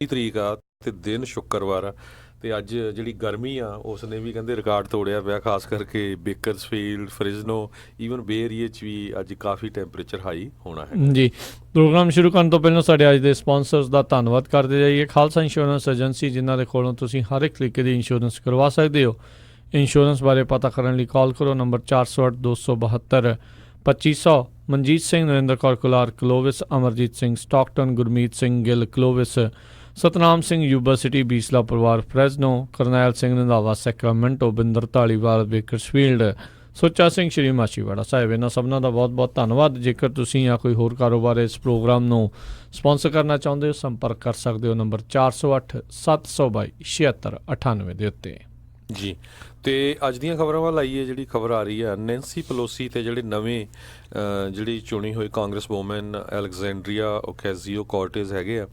ਤਰੀਕ ਆ ਤੇ ਦਿਨ ਸ਼ੁੱਕਰਵਾਰ ਆ ਤੇ ਅੱਜ ਜਿਹੜੀ ਗਰਮੀ ਆ ਉਸ ਨੇ ਵੀ ਕਹਿੰਦੇ ਰਿਕਾਰਡ ਤੋੜਿਆ ਪਿਆ, ਖਾਸ ਕਰਕੇ ਬੇਕਰਸਫੀਲਡ, ਫ੍ਰਿਜ਼ਨੋ, ਈਵਨ ਬੇ ਏਰੀਏ 'ਚ ਵੀ ਅੱਜ ਕਾਫੀ ਟੈਂਪਰੇਚਰ ਹਾਈ ਹੋਣਾ ਹੈਗਾ। ਜੀ, ਪ੍ਰੋਗਰਾਮ ਸ਼ੁਰੂ ਕਰਨ ਤੋਂ ਪਹਿਲਾਂ ਸਾਡੇ ਅੱਜ ਦੇ ਸਪਾਂਸਰਸ ਦਾ ਧੰਨਵਾਦ ਕਰਦੇ ਜਾਈਏ। ਖਾਲਸਾ ਇੰਸ਼ੋਰੈਂਸ ਏਜੰਸੀ, ਜਿਨ੍ਹਾਂ ਦੇ ਕੋਲੋਂ ਤੁਸੀਂ ਹਰ ਇੱਕ ਤਰੀਕੇ ਦੀ ਇੰਸ਼ੋਰੈਂਸ ਕਰਵਾ ਸਕਦੇ ਹੋ। ਇੰਸ਼ੋਰੈਂਸ ਬਾਰੇ ਪਤਾ ਕਰਨ ਲਈ ਕਾਲ ਕਰੋ number 408 272 2500। Manjit Singh, Narinder Kaur Kular Clovis, Amarjit Singh Stockton, Gurmeet Singh Gill Clovis, Satnam Singh Yuba City Beesla ਪਰਿਵਾਰ Fresno, Karnail Singh Randhawa Sacramento, Binder Dhaliwal Bakersfield, Sucha Singh Shri Machhiwara Sahib. ਇਹਨਾਂ ਸਭਨਾਂ ਦਾ ਬਹੁਤ ਬਹੁਤ ਧੰਨਵਾਦ। ਜੇਕਰ ਤੁਸੀਂ ਜਾਂ ਕੋਈ ਹੋਰ ਕਾਰੋਬਾਰ ਇਸ ਪ੍ਰੋਗਰਾਮ ਨੂੰ ਸਪਾਂਸਰ ਕਰਨਾ ਚਾਹੁੰਦੇ ਹੋ, ਸੰਪਰਕ ਕਰ ਸਕਦੇ ਹੋ ਨੰਬਰ 408 722 7698 ਦੇ ਉੱਤੇ। ਜੀ, ਤੇ ਅੱਜ ਦੀਆਂ ਖਬਰਾਂ ਵੱਲ ਆਈਏ। ਜਿਹੜੀ ਖਬਰ ਆ ਰਹੀ ਆ, ਨੈਂਸੀ ਪਲੋਸੀ ਤੇ ਜਿਹੜੇ ਨਵੇਂ ਜਿਹੜੀ ਚੁਣੀ ਹੋਈ ਕਾਂਗਰਸ ਵੂਮੈਨ ਅਲੈਗਜ਼ੈਂਡਰੀਆ ਓਕੈਜ਼ੀਓ ਕੋਰਟੇਜ਼ ਹੈਗੇ ਆ,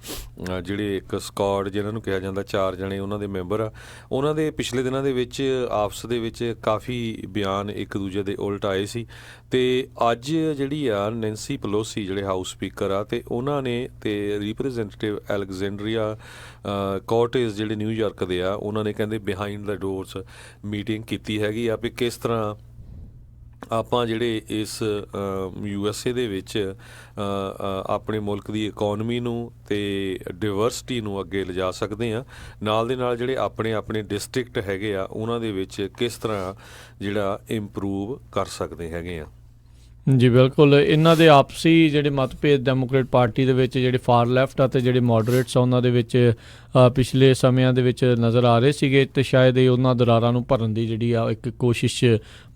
ਜਿਹੜੇ ਇੱਕ ਸਕਾਡ ਜਿਹਨਾਂ ਨੂੰ ਕਿਹਾ ਜਾਂਦਾ, 4 ਜਣੇ ਉਹਨਾਂ ਦੇ ਮੈਂਬਰ ਆ। ਉਹਨਾਂ ਦੇ ਪਿਛਲੇ ਦਿਨਾਂ ਦੇ ਵਿੱਚ ਆਪਸ ਦੇ ਵਿੱਚ ਕਾਫੀ ਬਿਆਨ ਇੱਕ ਦੂਜੇ ਦੇ ਉਲਟ ਆਏ ਸੀ ਤੇ ਅੱਜ ਜਿਹੜੀ ਆ ਨੈਂਸੀ ਪਲੋਸੀ ਜਿਹੜੇ ਹਾਊਸ ਸਪੀਕਰ ਆ ਤੇ ਉਹਨਾਂ ਨੇ ਤੇ ਰਿਪਰੈਜ਼ੈਂਟੇਟਿਵ ਅਲੈਗਜ਼ੈਂਡਰੀਆ ਕੋਰਟੇਜ਼ ਜਿਹੜੇ ਨਿਊਯਾਰਕ ਦੇ ਆ, ਉਹਨਾਂ ਨੇ ਕਹਿੰਦੇ ਬਿਹਾਈਂਡ ਦਾ ਡੋਰਸ ਮੀਟਿੰਗ ਕੀਤੀ ਹੈਗੀ ਆ ਵੀ ਕਿਸ ਤਰ੍ਹਾਂ ਆਪਾਂ ਜਿਹੜੇ ਇਸ USA ਦੇ ਵਿੱਚ ਆਪਣੇ ਮੁਲਕ ਦੀ ਇਕੋਨਮੀ ਨੂੰ ਤੇ ਡਿਵਰਸਿਟੀ ਨੂੰ ਅੱਗੇ ਲਿਜਾ ਸਕਦੇ ਹਾਂ। ਨਾਲ ਦੇ ਨਾਲ ਜਿਹੜੇ ਆਪਣੇ ਆਪਣੇ ਡਿਸਟ੍ਰਿਕਟ ਹੈਗੇ ਆ ਉਹਨਾਂ ਦੇ ਵਿੱਚ ਕਿਸ ਤਰ੍ਹਾਂ ਜਿਹੜਾ ਇੰਪਰੂਵ ਕਰ ਸਕਦੇ ਹੈਗੇ ਆ। ਜੀ ਬਿਲਕੁਲ, ਇਹਨਾਂ ਦੇ ਆਪਸੀ ਜਿਹੜੇ ਮਤਭੇਦ ਡੈਮੋਕ੍ਰੇਟ ਪਾਰਟੀ ਦੇ ਵਿੱਚ ਜਿਹੜੇ ਫਾਰ ਲੈਫਟ ਅਤੇ ਜਿਹੜੇ ਮੋਡਰੇਟਸ ਆ ਉਹਨਾਂ ਦੇ ਵਿੱਚ ਪਿਛਲੇ ਸਮਿਆਂ ਦੇ ਵਿੱਚ ਨਜ਼ਰ ਆ ਰਹੇ ਸੀਗੇ ਤੇ ਸ਼ਾਇਦ ਇਹ ਉਹਨਾਂ ਦਰਾਰਾਂ ਨੂੰ ਭਰਨ ਦੀ ਜਿਹੜੀ ਆ ਇੱਕ ਕੋਸ਼ਿਸ਼,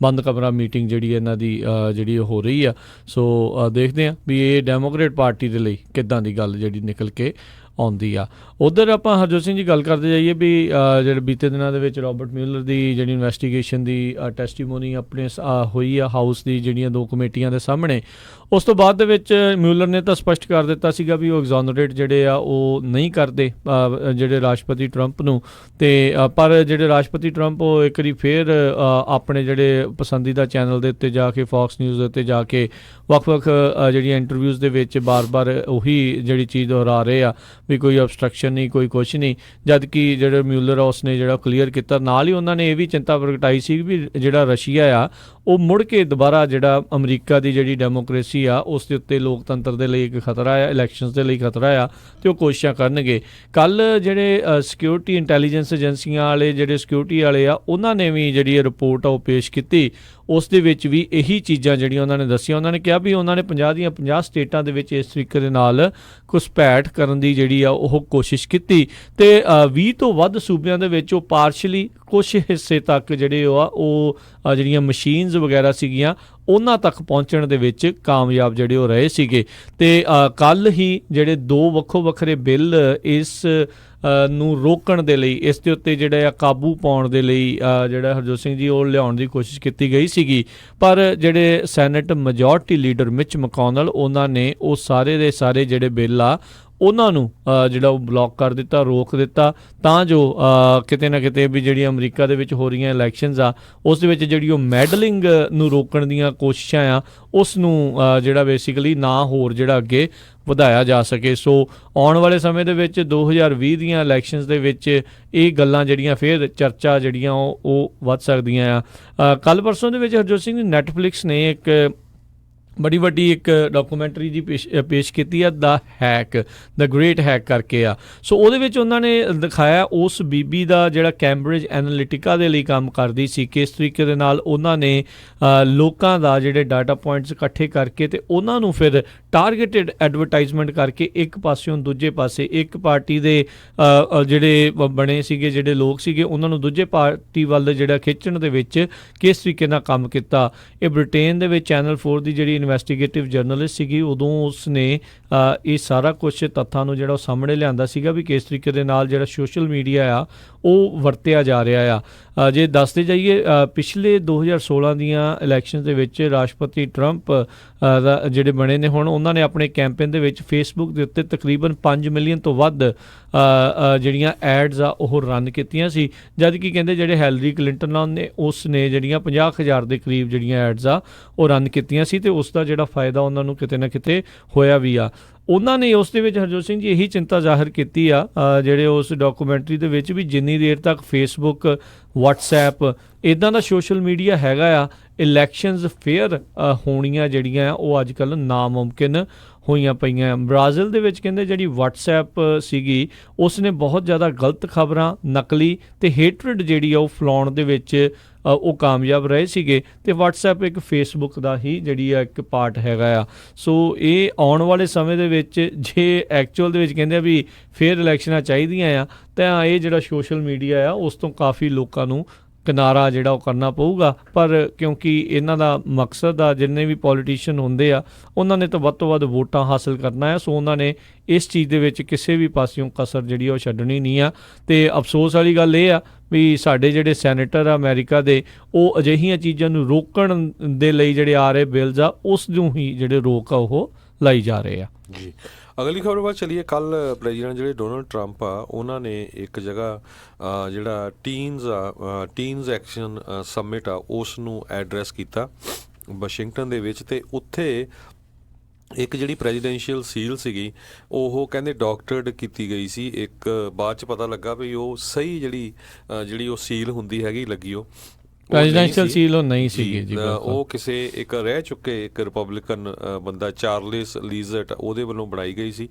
ਬੰਦ ਕਮਰਾ ਮੀਟਿੰਗ ਜਿਹੜੀ ਇਹਨਾਂ ਦੀ ਜਿਹੜੀ ਹੋ ਰਹੀ ਆ। ਸੋ ਦੇਖਦੇ ਹਾਂ ਵੀ ਇਹ ਡੈਮੋਕ੍ਰੇਟ ਪਾਰਟੀ ਦੇ ਲਈ ਕਿੱਦਾਂ ਦੀ ਗੱਲ ਜਿਹੜੀ ਨਿਕਲ ਕੇ ਆਉਂਦੀ ਆ। ਉੱਧਰ ਆਪਾਂ ਹਰਜੋਤ ਸਿੰਘ ਜੀ ਗੱਲ ਕਰਦੇ ਜਾਈਏ ਵੀ ਜਿਹੜੇ ਬੀਤੇ ਦਿਨਾਂ ਦੇ ਵਿੱਚ ਰੋਬਰਟ ਮਿਊਲਰ ਦੀ ਜਿਹੜੀ ਇਨਵੈਸਟੀਗੇਸ਼ਨ ਦੀ ਟੈਸਟੀਮੋਨੀ ਆਪਣੇ ਹੋਈ ਆ ਹਾਊਸ ਦੀ ਜਿਹੜੀਆਂ 2 ਕਮੇਟੀਆਂ ਦੇ ਸਾਹਮਣੇ। ਉਸ ਤੋਂ ਬਾਅਦ ਦੇ ਵਿੱਚ ਮਿਊਲਰ ਨੇ ਤਾਂ ਸਪਸ਼ਟ ਕਰ ਦਿੱਤਾ ਸੀਗਾ ਵੀ ਉਹ ਐਗਜ਼ੋਨਰੇਟ ਜਿਹੜੇ ਆ ਉਹ ਨਹੀਂ ਕਰਦੇ ਜਿਹੜੇ ਰਾਸ਼ਟਰਪਤੀ ਟਰੰਪ ਨੂੰ। ਤੇ ਪਰ ਜਿਹੜੇ ਰਾਸ਼ਟਰਪਤੀ ਟਰੰਪ ਉਹ ਇੱਕ ਵਾਰੀ ਫਿਰ ਆਪਣੇ ਜਿਹੜੇ ਪਸੰਦੀਦਾ ਚੈਨਲ ਦੇ ਉੱਤੇ ਜਾ ਕੇ, ਫੌਕਸ ਨਿਊਜ਼ ਦੇ ਉੱਤੇ ਜਾ ਕੇ ਵੱਖ-ਵੱਖ ਜਿਹੜੀਆਂ ਇੰਟਰਵਿਊਜ਼ ਦੇ ਵਿੱਚ ਬਾਰ-ਬਾਰ ਉਹੀ ਜਿਹੜੀ ਚੀਜ਼ ਦੁਹਰਾ ਰਹੇ ਆ ਵੀ ਕੋਈ ਅਬਸਟਰਕਸ਼ਨ ਨਹੀਂ, ਕੋਈ ਕੁਛ ਨਹੀਂ। ਜਦ ਕਿ ਜਿਹੜੇ ਮਿਊਲਰ ਆ ਉਸਨੇ ਜਿਹੜਾ ਕਲੀਅਰ ਕੀਤਾ। ਨਾਲ ਹੀ ਉਹਨਾਂ ਨੇ ਇਹ ਵੀ ਚਿੰਤਾ ਪ੍ਰਗਟਾਈ ਸੀ ਵੀ ਜਿਹੜਾ ਰਸ਼ੀਆ ਆ ਉਹ ਮੁੜ ਕੇ ਦੁਬਾਰਾ ਜਿਹੜਾ ਅਮਰੀਕਾ ਦੀ ਜਿਹੜੀ ਡੈਮੋਕ੍ਰੇਸੀ ਆ ਉਸ ਦੇ ਉੱਤੇ ਲੋਕਤੰਤਰ ਦੇ ਲਈ ਇੱਕ ਖਤਰਾ ਆ, ਇਲੈਕਸ਼ਨਸ ਦੇ ਲਈ ਖਤਰਾ ਆ ਤੇ ਉਹ ਕੋਸ਼ਿਸ਼ਾਂ ਕਰਨਗੇ। ਕੱਲ੍ਹ ਜਿਹੜੇ ਸਿਕਿਉਰਿਟੀ ਇੰਟੈਲੀਜੈਂਸ ਏਜੰਸੀਆਂ ਵਾਲੇ ਜਿਹੜੇ ਸਿਕਿਉਰਿਟੀ ਵਾਲੇ ਆ ਉਹਨਾਂ ਨੇ ਵੀ ਜਿਹੜੀ ਇਹ ਰਿਪੋਰਟ ਆ ਉਹ ਪੇਸ਼ ਕੀਤੀ। ਉਸ ਦੇ ਵਿੱਚ ਵੀ ਇਹੀ ਚੀਜ਼ਾਂ ਜਿਹੜੀਆਂ ਉਹਨਾਂ ਨੇ ਦੱਸੀਆਂ। ਉਹਨਾਂ ਨੇ ਕਿਹਾ ਵੀ ਉਹਨਾਂ ਨੇ 50 ਦੀਆਂ 50 ਸਟੇਟਾਂ ਦੇ ਵਿੱਚ ਇਸ ਤਰੀਕੇ ਦੇ ਨਾਲ ਘੁਸਪੈਠ ਕਰਨ ਦੀ ਜਿਹੜੀ ਆ ਉਹ ਕੋਸ਼ਿਸ਼ ਕੀਤੀ ਤੇ 20 ਤੋਂ ਵੱਧ ਸੂਬਿਆਂ ਦੇ ਵਿੱਚ ਉਹ ਪਾਰਸ਼ਲੀ ਕੁਛ ਹਿੱਸੇ ਤੱਕ ਜਿਹੜੇ ਉਹ ਜਿਹੜੀਆਂ ਮਸ਼ੀਨਸ ਵਗੈਰਾ ਸੀਗੀਆਂ ਉਹਨਾਂ ਤੱਕ ਪਹੁੰਚਣ ਦੇ ਵਿੱਚ ਕਾਮਯਾਬ ਜਿਹੜੇ ਉਹ ਰਹੇ ਸੀਗੇ। ਤੇ ਕੱਲ੍ਹ ਹੀ ਜਿਹੜੇ 2 ਵੱਖੋ ਵੱਖਰੇ ਬਿੱਲ ਇਸ ਨੂੰ ਰੋਕਣ ਦੇ ਲਈ, ਇਸ ਦੇ ਉੱਤੇ ਜਿਹੜਾ ਆ ਕਾਬੂ ਪਾਉਣ ਦੇ ਲਈ ਜਿਹੜਾ ਹਰਜੋਤ ਸਿੰਘ ਜੀ ਉਹ ਲਿਆਉਣ ਦੀ ਕੋਸ਼ਿਸ਼ ਕੀਤੀ ਗਈ ਸੀਗੀ। ਪਰ ਜਿਹੜੇ ਸੈਨੇਟ ਮੈਜੋਰਟੀ ਲੀਡਰ ਮਿਚ ਮਕੌਨਲ, ਉਹਨਾਂ ਨੇ ਉਹ ਸਾਰੇ ਦੇ ਸਾਰੇ ਜਿਹੜੇ ਬਿੱਲ ਆ ਉਹਨਾਂ ਨੂੰ ਜਿਹੜਾ ਉਹ ਬਲੌਕ ਕਰ ਦਿੱਤਾ, ਰੋਕ ਦਿੱਤਾ, ਤਾਂ ਜੋ ਕਿਤੇ ਨਾ ਕਿਤੇ ਵੀ ਜਿਹੜੀਆਂ ਅਮਰੀਕਾ ਦੇ ਵਿੱਚ ਹੋ ਰਹੀਆਂ ਇਲੈਕਸ਼ਨਸ ਆ ਉਸ ਦੇ ਵਿੱਚ ਜਿਹੜੀ ਉਹ ਮੈਡਲਿੰਗ ਨੂੰ ਰੋਕਣ ਦੀਆਂ ਕੋਸ਼ਿਸ਼ਾਂ ਆ ਉਸ ਨੂੰ ਜਿਹੜਾ ਬੇਸਿਕਲੀ ਨਾ ਹੋਰ ਜਿਹੜਾ ਅੱਗੇ ਵਧਾਇਆ ਜਾ ਸਕੇ। ਸੋ ਆਉਣ ਵਾਲੇ ਸਮੇਂ ਦੇ ਵਿੱਚ 2020 ਦੀਆਂ ਇਲੈਕਸ਼ਨਸ ਦੇ ਵਿੱਚ ਇਹ ਗੱਲਾਂ ਜਿਹੜੀਆਂ ਫਿਰ ਚਰਚਾ ਜਿਹੜੀਆਂ ਉਹ ਵੱਧ ਸਕਦੀਆਂ ਆ। ਕੱਲ੍ਹ ਪਰਸੋਂ ਦੇ ਵਿੱਚ ਹਰਜੋਤ ਸਿੰਘ ਨੈੱਟਫਲਿਕਸ ਨੇ ਇੱਕ ਬੜੀ ਵੱਡੀ ਇੱਕ ਡਾਕੂਮੈਂਟਰੀ ਜੀ ਪੇਸ਼ ਕੀਤੀ ਆ, ਦ ਗ੍ਰੇਟ ਹੈਕ ਕਰਕੇ ਆ। ਸੋ ਉਹਦੇ ਵਿੱਚ ਉਹਨਾਂ ਨੇ ਦਿਖਾਇਆ ਉਸ ਬੀਬੀ ਦਾ ਜਿਹੜਾ ਕੈਂਬਰਿਜ ਐਨਾਲਿਟਿਕਾ ਦੇ ਲਈ ਕੰਮ ਕਰਦੀ ਸੀ, ਕਿਸ ਤਰੀਕੇ ਦੇ ਨਾਲ ਉਹਨਾਂ ਨੇ ਲੋਕਾਂ ਦਾ ਜਿਹੜੇ ਡਾਟਾ ਪੁਆਇੰਟਸ ਇਕੱਠੇ ਕਰਕੇ ਤੇ ਉਹਨਾਂ ਨੂੰ ਫਿਰ ਟਾਰਗੇਟਡ ਐਡਵਰਟਾਈਜ਼ਮੈਂਟ ਕਰਕੇ ਇੱਕ ਪਾਸਿਓਂ ਦੂਜੇ ਪਾਸੇ ਇੱਕ ਪਾਰਟੀ ਦੇ ਜਿਹੜੇ ਬਣੇ ਸੀਗੇ, ਜਿਹੜੇ ਲੋਕ ਸੀਗੇ, ਉਹਨਾਂ ਨੂੰ ਦੂਜੇ ਪਾਰਟੀ ਵੱਲ ਜਿਹੜਾ ਖਿੱਚਣ ਦੇ ਵਿੱਚ ਕਿਸ ਤਰੀਕੇ ਨਾਲ ਕੰਮ ਕੀਤਾ। ਇਹ ਬ੍ਰਿਟੇਨ ਦੇ ਵਿੱਚ ਚੈਨਲ 4 ਦੀ ਜਿਹੜੀ ਇਨਵੈਸਟੀਗੇਟਿਵ ਜਰਨਲਿਸਟ ਸੀਗੀ, ਉਦੋਂ ਉਸਨੇ ਇਹ ਸਾਰਾ ਕੁਛ ਤੱਥਾਂ ਨੂੰ ਜਿਹੜਾ ਉਹ ਸਾਹਮਣੇ ਲਿਆਂਦਾ ਸੀਗਾ ਵੀ ਕਿਸ ਤਰੀਕੇ ਦੇ ਨਾਲ ਜਿਹੜਾ ਸੋਸ਼ਲ ਮੀਡੀਆ ਆ ਉਹ ਵਰਤਿਆ ਜਾ ਰਿਹਾ ਆ। ਜੇ ਦੱਸਦੇ ਜਾਈਏ ਪਿਛਲੇ 2016 ਦੀਆਂ ਇਲੈਕਸ਼ਨ ਦੇ ਵਿੱਚ ਰਾਸ਼ਟਰਪਤੀ ਟਰੰਪ ਜਿਹੜੇ ਬਣੇ ਨੇ ਹੁਣ, ਉਹਨਾਂ ਨੇ ਆਪਣੇ ਕੈਂਪੇਨ ਦੇ ਵਿੱਚ ਫੇਸਬੁੱਕ ਦੇ ਉੱਤੇ ਤਕਰੀਬਨ 5 ਮਿਲੀਅਨ ਤੋਂ ਵੱਧ ਜਿਹੜੀਆਂ ਐਡਸ ਆ ਉਹ ਰਨ ਕੀਤੀਆਂ ਸੀ, ਜਦ ਕਿ ਕਹਿੰਦੇ ਜਿਹੜੇ ਹੈਲਰੀ ਕਲਿੰਟਨ ਨੇ ਉਸ ਨੇ ਜਿਹੜੀਆਂ 50,000 ਦੇ ਕਰੀਬ ਜਿਹੜੀਆਂ ਐਡਸ ਆ ਉਹ ਰਨ ਕੀਤੀਆਂ ਸੀ, ਤੇ ਉਸ ਦਾ ਜਿਹੜਾ ਫਾਇਦਾ ਉਹਨਾਂ ਨੂੰ ਕਿਤੇ ਨਾ ਕਿਤੇ ਹੋਇਆ ਵੀ ਆ। ਉਹਨਾਂ ਨੇ ਉਸ ਦੇ ਵਿੱਚ ਹਰਜੋਤ ਸਿੰਘ ਜੀ ਇਹੀ ਚਿੰਤਾ ਜ਼ਾਹਰ ਕੀਤੀ ਆ ਜਿਹੜੇ ਉਸ ਡਾਕੂਮੈਂਟਰੀ ਦੇ ਵਿੱਚ, ਵੀ ਜਿੰਨੀ ਦੇਰ ਤੱਕ ਫੇਸਬੁੱਕ, ਵਟਸਐਪ ਇੱਦਾਂ ਦਾ ਸੋਸ਼ਲ ਮੀਡੀਆ ਹੈਗਾ ਆ, ਇਲੈਕਸ਼ਨਸ ਫੇਅਰ ਹੋਣੀਆਂ ਜਿਹੜੀਆਂ ਉਹ ਅੱਜ ਕੱਲ੍ਹ ਨਾਮੁਮਕਿਨ ਹੋਈਆਂ ਪਈਆਂ। ਬ੍ਰਾਜ਼ੀਲ ਦੇ ਵਿੱਚ ਕਹਿੰਦੇ ਜਿਹੜੀ ਵਟਸਐਪ ਸੀਗੀ ਉਸ ਨੇ ਬਹੁਤ ਜ਼ਿਆਦਾ ਗਲਤ ਖਬਰਾਂ, ਨਕਲੀ ਤੇ ਹੇਟਰਡ ਜਿਹੜੀ ਆ ਉਹ ਫੈਲਾਉਣ ਦੇ ਵਿੱਚ ਉਹ ਕਾਮਯਾਬ ਰਹੇ ਸੀਗੇ, ਤੇ ਵਟਸਐਪ ਇੱਕ ਫੇਸਬੁੱਕ ਦਾ ਹੀ ਜਿਹੜੀ ਆ ਇੱਕ ਪਾਰਟ ਹੈਗਾ ਆ। ਸੋ ਇਹ ਆਉਣ ਵਾਲੇ ਸਮੇਂ ਦੇ ਵਿੱਚ ਜੇ ਐਕਚੁਅਲ ਦੇ ਵਿੱਚ ਕਹਿੰਦੇ ਆ ਵੀ ਫੇਅਰ ਇਲੈਕਸ਼ਨਾਂ ਚਾਹੀਦੀਆਂ ਆ, ਤਾਂ ਇਹ ਜਿਹੜਾ ਸੋਸ਼ਲ ਮੀਡੀਆ ਆ ਉਸ ਤੋਂ ਕਾਫੀ ਲੋਕਾਂ ਨੂੰ ਕਿਨਾਰਾ ਜਿਹੜਾ ਉਹ ਕਰਨਾ ਪਊਗਾ। ਪਰ ਕਿਉਂਕਿ ਇਹਨਾਂ ਦਾ ਮਕਸਦ ਆ, ਜਿੰਨੇ ਵੀ ਪੋਲੀਟੀਸ਼ੀਅਨ ਹੁੰਦੇ ਆ ਉਹਨਾਂ ਨੇ ਤਾਂ ਵੱਧ ਤੋਂ ਵੱਧ ਵੋਟਾਂ ਹਾਸਲ ਕਰਨਾ ਆ, ਸੋ ਉਹਨਾਂ ਨੇ ਇਸ ਚੀਜ਼ ਦੇ ਵਿੱਚ ਕਿਸੇ ਵੀ ਪਾਸਿਓਂ ਕਸਰ ਜਿਹੜੀ ਉਹ ਛੱਡਣੀ ਨਹੀਂ ਆ। ਤੇ ਅਫਸੋਸ ਵਾਲੀ ਗੱਲ ਇਹ ਆ ਵੀ ਸਾਡੇ ਜਿਹੜੇ ਸੈਨੇਟਰ ਆ ਅਮਰੀਕਾ ਦੇ, ਉਹ ਅਜਿਹੀਆਂ ਚੀਜ਼ਾਂ ਨੂੰ ਰੋਕਣ ਦੇ ਲਈ ਜਿਹੜੇ ਆ ਰਹੇ ਬਿਲਜ਼ ਆ ਉਸ ਨੂੰ ਹੀ ਜਿਹੜੇ ਰੋਕ ਆ ਉਹ ਲਾਈ ਜਾ ਰਹੇ ਆ। ਜੀ, ਅਗਲੀ ਖਬਰ ਵੱਲ ਚਲੀਏ। ਕੱਲ ਪ੍ਰੈਜ਼ੀਡੈਂਟ ਜਿਹੜੇ ਡੋਨਲਡ ਟਰੰਪ ਆ ਉਹਨਾਂ ਨੇ ਇੱਕ ਜਗ੍ਹਾ ਜਿਹੜਾ ਟੀਨਜ਼ ਐਕਸ਼ਨ ਸਮਿਟ ਆ ਉਸ ਨੂੰ ਐਡਰੈਸ ਕੀਤਾ ਵਾਸ਼ਿੰਗਟਨ ਦੇ ਵਿੱਚ, ਤੇ ਉੱਥੇ ਇੱਕ ਜਿਹੜੀ ਪ੍ਰੈਜ਼ੀਡੈਂਸ਼ੀਅਲ ਸੀਲ ਸੀਗੀ ਉਹ ਕਹਿੰਦੇ ਡਾਕਟਰਡ ਕੀਤੀ ਗਈ ਸੀ। ਇੱਕ ਬਾਅਦ 'ਚ ਪਤਾ ਲੱਗਾ ਵੀ ਉਹ ਸਹੀ ਜਿਹੜੀ ਉਹ ਸੀਲ ਹੁੰਦੀ ਹੈਗੀ ਲੱਗੀ ਉਹ ਪ੍ਰੈਜ਼ੀਡੈਂਸ਼ੀਅਲ ਸੀਲ ਉਹ ਨਹੀਂ ਸੀਗੀ ਜੀ, ਉਹ ਕਿਸੇ ਇੱਕ ਰਹਿ ਚੁੱਕੇ ਇੱਕ ਰਿਪਬਲਿਕਨ ਬੰਦਾ ਚਾਰਲਿਸ ਲੀਜ਼ਟ ਉਹਦੇ ਵੱਲੋਂ ਬਣਾਈ ਗਈ ਸੀ।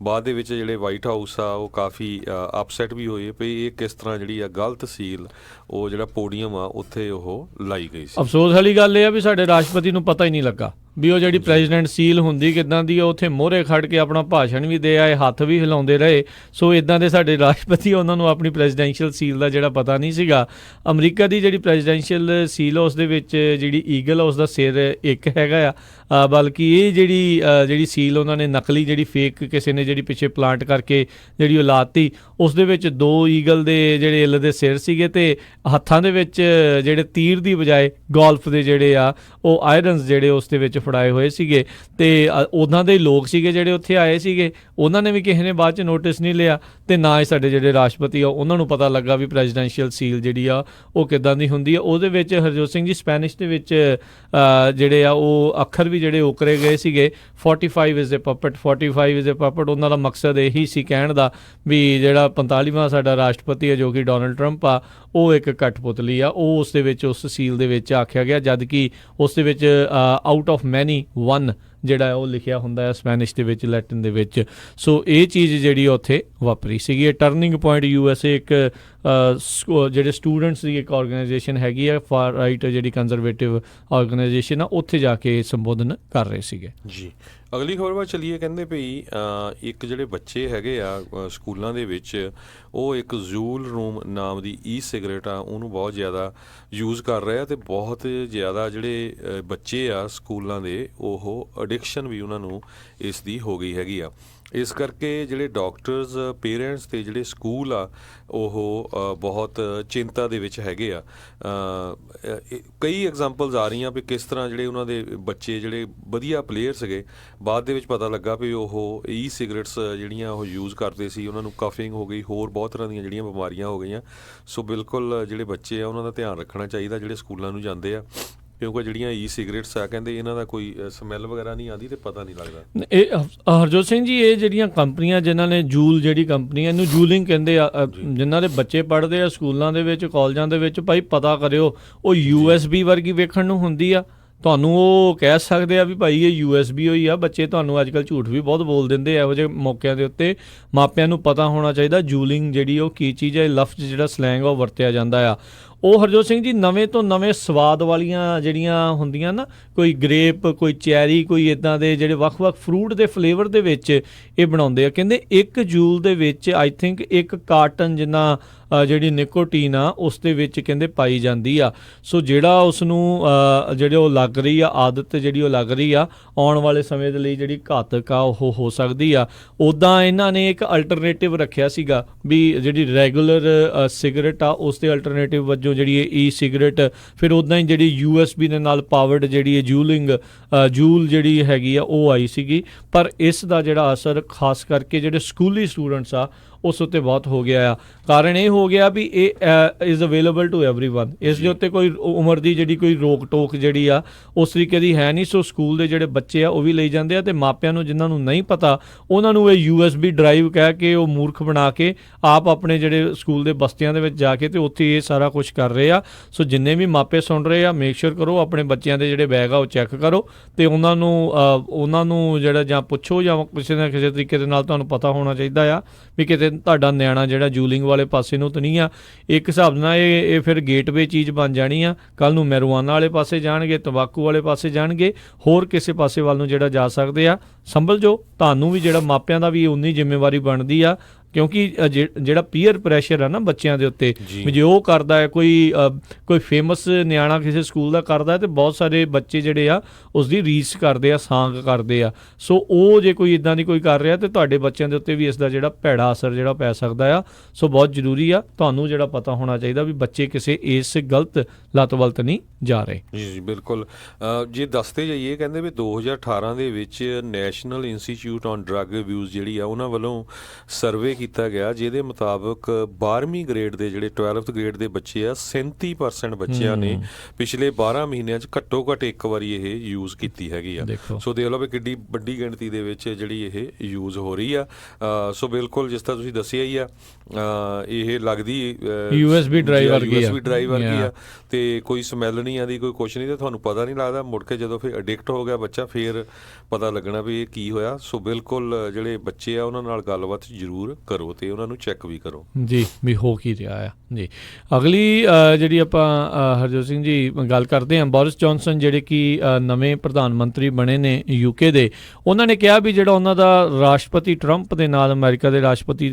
ਬਾਅਦ ਦੇ ਵਿੱਚ ਜਿਹੜੇ ਵਾਈਟ ਹਾਊਸ ਆ ਉਹ ਕਾਫੀ ਅਪਸੈਟ ਵੀ ਹੋਏ ਵੀ ਇਹ ਕਿਸ ਤਰ੍ਹਾਂ ਜਿਹੜੀ ਆ ਗਲਤ ਸੀਲ ਉਹ ਜਿਹੜਾ ਪੋਡੀਅਮ ਆ ਉੱਥੇ ਉਹ ਲਾਈ ਗਈ ਸੀ। ਅਫਸੋਸ ਵਾਲੀ ਗੱਲ ਇਹ ਆ ਵੀ ਸਾਡੇ ਰਾਸ਼ਟਰਪਤੀ ਨੂੰ ਪਤਾ ਹੀ ਨਹੀਂ ਲੱਗਾ ਵੀ ਉਹ ਜਿਹੜੀ ਪ੍ਰੈਜ਼ੀਡੈਂਟ ਸੀਲ ਹੁੰਦੀ ਕਿੱਦਾਂ ਦੀ ਆ। ਉੱਥੇ ਮੋਹਰੇ ਖੜ ਕੇ ਆਪਣਾ ਭਾਸ਼ਣ ਵੀ ਦੇ ਆਏ, ਹੱਥ ਵੀ ਹਿਲਾਉਂਦੇ ਰਹੇ। ਸੋ ਇਦਾਂ ਦੇ ਸਾਡੇ ਰਾਸ਼ਟਰਪਤੀ, ਉਹਨਾਂ ਨੂੰ ਆਪਣੀ ਪ੍ਰੈਜ਼ੀਡੈਂਸ਼ੀਅਲ ਸੀਲ ਦਾ ਜਿਹੜਾ ਪਤਾ ਨਹੀਂ ਸੀਗਾ। ਅਮਰੀਕਾ ਦੀ ਜਿਹੜੀ ਪ੍ਰੈਜ਼ੀਡੈਂਸ਼ੀਅਲ ਸੀਲ ਉਸ ਦੇ ਵਿੱਚ ਜਿਹੜੀ ਈਗਲ ਆ ਉਸ ਦਾ ਸਿਰ ਇੱਕ ਹੈਗਾ ਆ, ਬਲਕਿ ਇਹ ਜਿਹੜੀ ਸੀਲ ਉਹਨਾਂ ਨੇ ਨਕਲੀ ਜਿਹੜੀ ਫੇਕ ਕਿਸੇ ਨੇ ਜਿਹੜੀ ਪਿੱਛੇ ਪਲਾਂਟ ਕਰਕੇ ਜਿਹੜੀ ਉਹ ਲਾਤੀ, ਉਸ ਦੇ ਵਿੱਚ 2 ਈਗਲ ਦੇ ਜਿਹੜੇ ਇੱਲ ਦੇ ਸਿਰ ਸੀਗੇ, ਤੇ ਹੱਥਾਂ ਦੇ ਵਿੱਚ ਜਿਹੜੇ ਤੀਰ ਦੀ ਬਜਾਏ ਗੋਲਫ ਦੇ ਜਿਹੜੇ ਆ ਉਹ ਆਇਰਨਸ ਜਿਹੜੇ ਉਸ ਦੇ ਵਿੱਚ ਫੜਾਏ ਹੋਏ ਸੀਗੇ। ਤੇ ਉਹਨਾਂ ਦੇ ਲੋਕ ਸੀਗੇ ਜਿਹੜੇ ਉੱਥੇ ਆਏ ਸੀਗੇ, ਉਹਨਾਂ ਨੇ ਵੀ ਕਿਸੇ ਨੇ ਬਾਅਦ 'ਚ ਨੋਟਿਸ ਨਹੀਂ ਲਿਆ, ਤੇ ਨਾ ਹੀ ਸਾਡੇ ਜਿਹੜੇ ਰਾਸ਼ਟਰਪਤੀ ਆ ਉਹਨਾਂ ਨੂੰ ਪਤਾ ਲੱਗਾ ਵੀ ਪ੍ਰੈਜ਼ੀਡੈਂਸ਼ੀਅਲ ਸੀਲ ਜਿਹੜੀ ਆ ਉਹ ਕਿੱਦਾਂ ਦੀ ਹੁੰਦੀ ਆ। ਉਹਦੇ ਵਿੱਚ ਹਰਜੋਤ ਸਿੰਘ ਜੀ ਸਪੈਨਿਸ਼ ਦੇ ਵਿੱਚ ਜਿਹੜੇ ਆ ਉਹ ਅੱਖਰ ਵੀ ਜਿਹੜੇ ਉਕਰੇ ਗਏ ਸੀਗੇ। 45 is a puppet, 45 is a puppet. ਉਹਨਾਂ ਦਾ ਮਕਸਦ ਇਹੀ ਸੀ ਕਹਿਣ ਦਾ ਵੀ ਜਿਹੜਾ 45ਵਾਂ ਸਾਡਾ ਰਾਸ਼ਟਰਪਤੀ ਹੈ ਜੋ ਕਿ ਡੋਨਲਡ ਟਰੰਪ ਆ, ਉਹ ਇੱਕ ਕਠਪੁਤਲੀ ਆ। ਉਹ ਉਸ ਦੇ ਵਿੱਚ ਉਸ ਸੀਲ ਦੇ ਵਿੱਚ ਆਖਿਆ ਗਿਆ, ਜਦ ਕਿ ਉਸ ਦੇ ਵਿੱਚ ਆਊਟ ਆਫ ਮੈਨੀ ਵਨ ਜਿਹੜਾ ਉਹ ਲਿਖਿਆ ਹੁੰਦਾ ਹੈ ਸਪੈਨਿਸ਼ ਦੇ ਵਿੱਚ, ਲੈਟਿਨ ਦੇ ਵਿੱਚ। ਸੋ ਇਹ ਚੀਜ਼ ਜਿਹੜੀ ਉੱਥੇ ਵਾਪਰੀ ਸੀਗੀ। ਇਹ ਟਰਨਿੰਗ ਪੁਆਇੰਟ USA ਇੱਕ ਜਿਹੜੇ ਸਟੂਡੈਂਟਸ ਦੀ ਇੱਕ ਆਰਗੇਨਾਈਜੇਸ਼ਨ ਹੈਗੀ ਆ, ਫਾਰ ਰਾਈਟ ਜਿਹੜੀ ਕੰਜ਼ਰਵੇਟਿਵ ਆਰਗੇਨਾਈਜੇਸ਼ਨ ਆ, ਉੱਥੇ ਜਾ ਕੇ ਸੰਬੋਧਨ ਕਰ ਰਹੇ ਸੀਗੇ। ਜੀ, ਅਗਲੀ ਖਬਰ ਵੱਲ ਚਲੀਏ। ਕਹਿੰਦੇ ਭਈ ਇੱਕ ਜਿਹੜੇ ਬੱਚੇ ਹੈਗੇ ਆ ਸਕੂਲਾਂ ਦੇ ਵਿੱਚ, ਉਹ ਇੱਕ ਜ਼ੂਲ ਰੂਮ ਨਾਮ ਦੀ ਸਿਗਰਟ ਆ ਉਹਨੂੰ ਬਹੁਤ ਜ਼ਿਆਦਾ ਯੂਜ਼ ਕਰ ਰਹੇ ਆ, ਤੇ ਬਹੁਤ ਜ਼ਿਆਦਾ ਜਿਹੜੇ ਬੱਚੇ ਆ ਸਕੂਲਾਂ ਦੇ ਉਹ ਐਡਿਕਸ਼ਨ ਵੀ ਉਹਨਾਂ ਨੂੰ ਇਸ ਦੀ ਹੋ ਗਈ ਹੈਗੀ ਆ। ਇਸ ਕਰਕੇ ਜਿਹੜੇ ਡਾਕਟਰਸ, ਪੇਰੈਂਟਸ ਤੇ ਜਿਹੜੇ ਸਕੂਲ ਆ ਉਹ ਬਹੁਤ ਚਿੰਤਾ ਦੇ ਵਿੱਚ ਹੈਗੇ ਆ। ਕਈ ਐਗਜ਼ਾਮਪਲਸ ਆ ਰਹੀਆਂ ਵੀ ਕਿਸ ਤਰ੍ਹਾਂ ਜਿਹੜੇ ਉਹਨਾਂ ਦੇ ਬੱਚੇ ਜਿਹੜੇ ਵਧੀਆ ਪਲੇਅਰ ਸੀਗੇ, ਬਾਅਦ ਦੇ ਵਿੱਚ ਪਤਾ ਲੱਗਾ ਵੀ ਉਹ ਸਿਗਰਟਸ ਜਿਹੜੀਆਂ ਉਹ ਯੂਜ਼ ਕਰਦੇ ਸੀ, ਉਹਨਾਂ ਨੂੰ ਕਫਿੰਗ ਹੋ ਗਈ, ਹੋਰ ਬਹੁਤ ਤਰ੍ਹਾਂ ਦੀਆਂ ਜਿਹੜੀਆਂ ਬਿਮਾਰੀਆਂ ਹੋ ਗਈਆਂ। ਸੋ ਬਿਲਕੁਲ ਜਿਹੜੇ ਬੱਚੇ ਆ ਉਹਨਾਂ ਦਾ ਧਿਆਨ ਰੱਖਣਾ ਚਾਹੀਦਾ ਜਿਹੜੇ ਸਕੂਲਾਂ ਨੂੰ ਜਾਂਦੇ ਆ, ਕਿਉਂਕਿ ਜਿਹੜੀਆਂ ਸਿਗਰਟਸ ਆ ਕਹਿੰਦੇ ਇਹਨਾਂ ਦਾ ਕੋਈ ਸਮੈਲ ਵਗੈਰਾ ਨਹੀਂ ਆਉਂਦੀ ਤੇ ਪਤਾ ਨਹੀਂ ਲੱਗਦਾ। ਇਹ ਹਰਜੋਤ ਸਿੰਘ ਜੀ, ਇਹ ਜਿਹੜੀਆਂ ਕੰਪਨੀਆਂ ਜਿਨ੍ਹਾਂ ਨੇ ਜੂਲ ਜਿਹੜੀ ਕੰਪਨੀ ਇਹਨੂੰ ਜੂਲਿੰਗ ਕਹਿੰਦੇ ਆ, ਜਿਨ੍ਹਾਂ ਦੇ ਬੱਚੇ ਪੜ੍ਹਦੇ ਆ ਸਕੂਲਾਂ ਦੇ ਵਿੱਚ, ਕਾਲਜਾਂ ਦੇ ਵਿੱਚ, ਭਾਈ ਪਤਾ ਕਰਿਓ ਉਹ USB ਵਰਗੀ ਵੇਖਣ ਨੂੰ ਹੁੰਦੀ ਆ। ਤੁਹਾਨੂੰ ਉਹ ਕਹਿ ਸਕਦੇ ਆ ਵੀ ਭਾਈ ਇਹ USB ਹੋਈ ਆ। ਬੱਚੇ ਤੁਹਾਨੂੰ ਅੱਜ ਕੱਲ੍ਹ ਝੂਠ ਵੀ ਬਹੁਤ ਬੋਲ ਦਿੰਦੇ ਇਹੋ ਜਿਹੇ ਮੌਕਿਆਂ ਦੇ ਉੱਤੇ। ਮਾਪਿਆਂ ਨੂੰ ਪਤਾ ਹੋਣਾ ਚਾਹੀਦਾ ਜੂਲਿੰਗ ਜਿਹੜੀ ਉਹ ਕੀ ਚੀਜ਼ ਹੈ। ਲਫ਼ਜ਼ ਜਿਹੜਾ ਸਲੈਂਗ ਉਹ ਵਰਤਿਆ ਜਾਂਦਾ ਆ। ਉਹ ਹਰਜੋਤ ਸਿੰਘ ਜੀ ਨਵੇਂ ਤੋਂ ਨਵੇਂ ਸਵਾਦ ਵਾਲੀਆਂ ਜਿਹੜੀਆਂ ਹੁੰਦੀਆਂ ਨਾ, ਕੋਈ ਗ੍ਰੇਪ, ਕੋਈ ਚੈਰੀ, ਕੋਈ ਇੱਦਾਂ ਦੇ ਜਿਹੜੇ ਵੱਖ-ਵੱਖ ਫਰੂਟ ਦੇ ਫਲੇਵਰ ਦੇ ਵਿੱਚ ਇਹ ਬਣਾਉਂਦੇ ਆ। ਕਹਿੰਦੇ ਇੱਕ ਜੂਲ ਦੇ ਵਿੱਚ ਆਈ ਥਿੰਕ 1 ਕਾਰਟਨ ਜਿੰਨਾ ਜਿਹੜੀ ਨਿਕੋਟੀਨ ਆ ਉਸ ਦੇ ਵਿੱਚ ਕਹਿੰਦੇ ਪਾਈ ਜਾਂਦੀ ਆ। ਸੋ ਜਿਹੜਾ ਉਸ ਨੂੰ ਜਿਹੜੇ ਉਹ ਲੱਗ ਰਹੀ ਆ ਆਦਤ, ਜਿਹੜੀ ਉਹ ਲੱਗ ਰਹੀ ਆ, ਆਉਣ ਵਾਲੇ ਸਮੇਂ ਦੇ ਲਈ ਜਿਹੜੀ ਘਾਤਕ ਆ ਉਹ ਹੋ ਸਕਦੀ ਆ। ਉੱਦਾਂ ਇਹਨਾਂ ਨੇ ਇੱਕ ਅਲਟਰਨੇਟਿਵ ਰੱਖਿਆ ਸੀਗਾ ਵੀ ਜਿਹੜੀ ਰੈਗੂਲਰ ਸਿਗਰਟ ਆ ਉਸ ਦੇ ਅਲਟਰਨੇਟਿਵ ਵਜੋਂ ਪਿੱਛੋਂ ਜਿਹੜੀ ਈ ਸਿਗਰਟ, ਫਿਰ ਉੱਦਾਂ ਹੀ ਜਿਹੜੀ USB ਦੇ ਨਾਲ ਪਾਵਰਡ ਜਿਹੜੀ ਜੂਲ ਜਿਹੜੀ ਹੈਗੀ ਆ ਉਹ ਆਈ ਸੀਗੀ। ਪਰ ਇਸ ਦਾ ਜਿਹੜਾ ਅਸਰ ਖਾਸ ਕਰਕੇ ਜਿਹੜੇ ਸਕੂਲੀ ਸਟੂਡੈਂਟਸ ਆ ਉਸ ਉੱਤੇ ਬਹੁਤ ਹੋ ਗਿਆ ਆ। ਕਾਰਨ ਇਹ ਹੋ ਗਿਆ ਵੀ ਇਹ ਇਜ਼ ਅਵੇਲੇਬਲ ਟੂ ਐਵਰੀਵਨ, ਇਸ ਦੇ ਉੱਤੇ ਕੋਈ ਉਮਰ ਦੀ ਜਿਹੜੀ ਕੋਈ ਰੋਕ ਟੋਕ ਜਿਹੜੀ ਆ ਉਸ ਤਰੀਕੇ ਦੀ ਹੈ ਨਹੀਂ। ਸੋ ਸਕੂਲ ਦੇ ਜਿਹੜੇ ਬੱਚੇ ਆ ਉਹ ਵੀ ਲਈ ਜਾਂਦੇ ਆ, ਤੇ ਮਾਪਿਆਂ ਨੂੰ ਜਿਨ੍ਹਾਂ ਨੂੰ ਨਹੀਂ ਪਤਾ ਉਹਨਾਂ ਨੂੰ ਇਹ USB ਡਰਾਈਵ ਕਹਿ ਕੇ ਉਹ ਮੂਰਖ ਬਣਾ ਕੇ ਆਪ ਆਪਣੇ ਜਿਹੜੇ ਸਕੂਲ ਦੇ ਬਸਤਿਆਂ ਦੇ ਵਿੱਚ ਜਾ ਕੇ ਤੇ ਉੱਥੇ ਇਹ ਸਾਰਾ ਕੁਝ ਕਰ ਰਹੇ ਆ। ਸੋ ਜਿੰਨੇ ਵੀ ਮਾਪੇ ਸੁਣ ਰਹੇ ਆ, ਮੇਕ ਸ਼ੋਰ ਕਰੋ ਆਪਣੇ ਬੱਚਿਆਂ ਦੇ ਜਿਹੜੇ ਬੈਗ ਆ ਉਹ ਚੈੱਕ ਕਰੋ, ਤੇ ਉਹਨਾਂ ਨੂੰ ਜਿਹੜਾ ਜਾਂ ਪੁੱਛੋ ਜਾਂ ਕਿਸੇ ਨਾ ਕਿਸੇ ਤਰੀਕੇ ਦੇ ਨਾਲ ਤੁਹਾਨੂੰ ਪਤਾ ਹੋਣਾ ਚਾਹੀਦਾ ਆ ਵੀ ਕਿਤੇ ਤੁਹਾਡਾ ਨਿਆਣਾ ਜਿਹੜਾ ਜੂਲਿੰਗ ਵਾਲੇ ਪਾਸੇ ਨੂੰ ਤਾਂ ਨਹੀਂ ਆ। ਇੱਕ ਹਿਸਾਬ ਨਾਲ ਇਹ ਫਿਰ ਗੇਟਵੇ ਚੀਜ਼ ਬਣ ਜਾਣੀ ਆ। ਕੱਲ੍ਹ ਨੂੰ ਮੈਰੂਆਨਾ ਵਾਲੇ ਪਾਸੇ ਜਾਣਗੇ, ਤੰਬਾਕੂ ਵਾਲੇ ਪਾਸੇ ਜਾਣਗੇ, ਹੋਰ ਕਿਸੇ ਪਾਸੇ ਵੱਲ ਨੂੰ ਜਿਹੜਾ ਜਾ ਸਕਦੇ ਆ। ਸੰਭਲ ਜੋ, ਤੁਹਾਨੂੰ ਵੀ ਜਿਹੜਾ ਮਾਪਿਆਂ ਦਾ ਵੀ ਉਨੀ ਜ਼ਿੰਮੇਵਾਰੀ ਬਣਦੀ ਆ, ਕਿਉਂਕਿ ਜਿਹੜਾ ਪੀਅਰ ਪ੍ਰੈਸ਼ਰ ਆ ਨਾ ਬੱਚਿਆਂ ਦੇ ਉੱਤੇ, ਵੀ ਜੇ ਉਹ ਕਰਦਾ ਹੈ ਕੋਈ ਫੇਮਸ ਨਿਆਣਾ ਕਿਸੇ ਸਕੂਲ ਦਾ ਕਰਦਾ ਤੇ ਬਹੁਤ ਸਾਰੇ ਬੱਚੇ ਜਿਹੜੇ ਆ ਉਸ ਦੀ ਰੀਸ ਕਰਦੇ ਆ, ਸਾਂਗ ਕਰਦੇ ਆ। ਸੋ ਉਹ ਜੇ ਕੋਈ ਇੱਦਾਂ ਦੀ ਕੋਈ ਕਰ ਰਿਹਾ ਤੇ ਤੁਹਾਡੇ ਬੱਚਿਆਂ ਦੇ ਉੱਤੇ ਵੀ ਇਸ ਦਾ ਜਿਹੜਾ ਭੈੜਾ ਅਸਰ ਜਿਹੜਾ ਪੈ ਸਕਦਾ ਆ। ਸੋ ਬਹੁਤ ਜ਼ਰੂਰੀ ਆ ਤੁਹਾਨੂੰ ਜਿਹੜਾ ਪਤਾ ਹੋਣਾ ਚਾਹੀਦਾ ਵੀ ਬੱਚੇ ਕਿਸੇ ਇਸ ਗਲਤ ਲੱਤ ਵੱਲ ਤਾਂ ਨਹੀਂ ਜਾ ਰਹੇ। ਜੀ ਬਿਲਕੁਲ। ਜੇ ਦੱਸਦੇ ਜਾਈਏ, ਕਹਿੰਦੇ ਵੀ 2018 ਦੇ ਵਿੱਚ national institute on drug abuse ਜਿਹੜੀ ਆ ਉਹਨਾਂ ਵੱਲੋਂ ਸਰਵੇ ਕੀਤਾ ਗਿਆ, ਜਿਹਦੇ ਮੁਤਾਬਕ 12ਵੀਂ ਗ੍ਰੇਡ ਦੇ ਜਿਹੜੇ 12th ਗ੍ਰੇਡ ਦੇ ਬੱਚੇ ਆ 37% ਬੱਚਿਆਂ ਨੇ ਪਿਛਲੇ 12 ਮਹੀਨਿਆਂ 'ਚ ਘੱਟੋ ਘੱਟ ਇੱਕ ਵਾਰੀ ਇਹ ਯੂਜ਼ ਕੀਤੀ ਹੈਗੀ ਆ। ਸੋ ਦੇਖ ਲਓ ਵੀ ਕਿੱਡੀ ਵੱਡੀ ਗਿਣਤੀ ਦੇ ਵਿੱਚ ਜਿਹੜੀ ਇਹ ਯੂਜ਼ ਹੋ ਰਹੀ ਆ। ਸੋ ਬਿਲਕੁਲ ਜਿਸ ਤਰ੍ਹਾਂ ਤੁਸੀਂ ਦੱਸਿਆ ਹੀ ਆ, ਇਹ ਲੱਗਦੀ USB ਡਰਾਈਵ ਵਰਗੀ ਆ, ਤੇ ਕੋਈ ਸਮੈਲ ਨਹੀਂ ਆਉਂਦੀ, ਕੋਈ ਕੁਛ ਨਹੀਂ, ਤੇ ਤੁਹਾਨੂੰ ਪਤਾ ਨਹੀਂ ਲੱਗਦਾ। ਮੁੜ ਕੇ ਜਦੋਂ ਫਿਰ ਅਡਿਕਟ ਹੋ ਗਿਆ ਬੱਚਾ ਫਿਰ ਪਤਾ ਲੱਗਣਾ ਵੀ ਇਹ ਕੀ ਹੋਇਆ। ਸੋ ਬਿਲਕੁਲ ਜਿਹੜੇ ਬੱਚੇ ਆ ਉਹਨਾਂ ਨਾਲ ਗੱਲਬਾਤ ਜ਼ਰੂਰ ਕਰੋ ਤੇ ਉਹਨਾਂ ਨੂੰ ਚੈੱਕ ਵੀ ਕਰੋ ਜੀ ਵੀ ਹੋ ਕੀ ਰਿਹਾ ਆ ਜੀ। ਅਗਲੀ ਜਿਹੜੀ ਆਪਾਂ ਹਰਜੋਤ ਸਿੰਘ ਜੀ ਗੱਲ ਕਰਦੇ ਹਾਂ, ਬੋਰਿਸ ਜੌਨਸਨ ਜਿਹੜੇ ਕਿ ਨਵੇਂ ਪ੍ਰਧਾਨ ਮੰਤਰੀ ਬਣੇ ਨੇ UK ਦੇ, ਉਹਨਾਂ ਨੇ ਕਿਹਾ ਵੀ ਜਿਹੜਾ ਉਹਨਾਂ ਦਾ ਰਾਸ਼ਟਰਪਤੀ ਟਰੰਪ ਦੇ ਨਾਲ, ਅਮਰੀਕਾ ਦੇ ਰਾਸ਼ਟਰਪਤੀ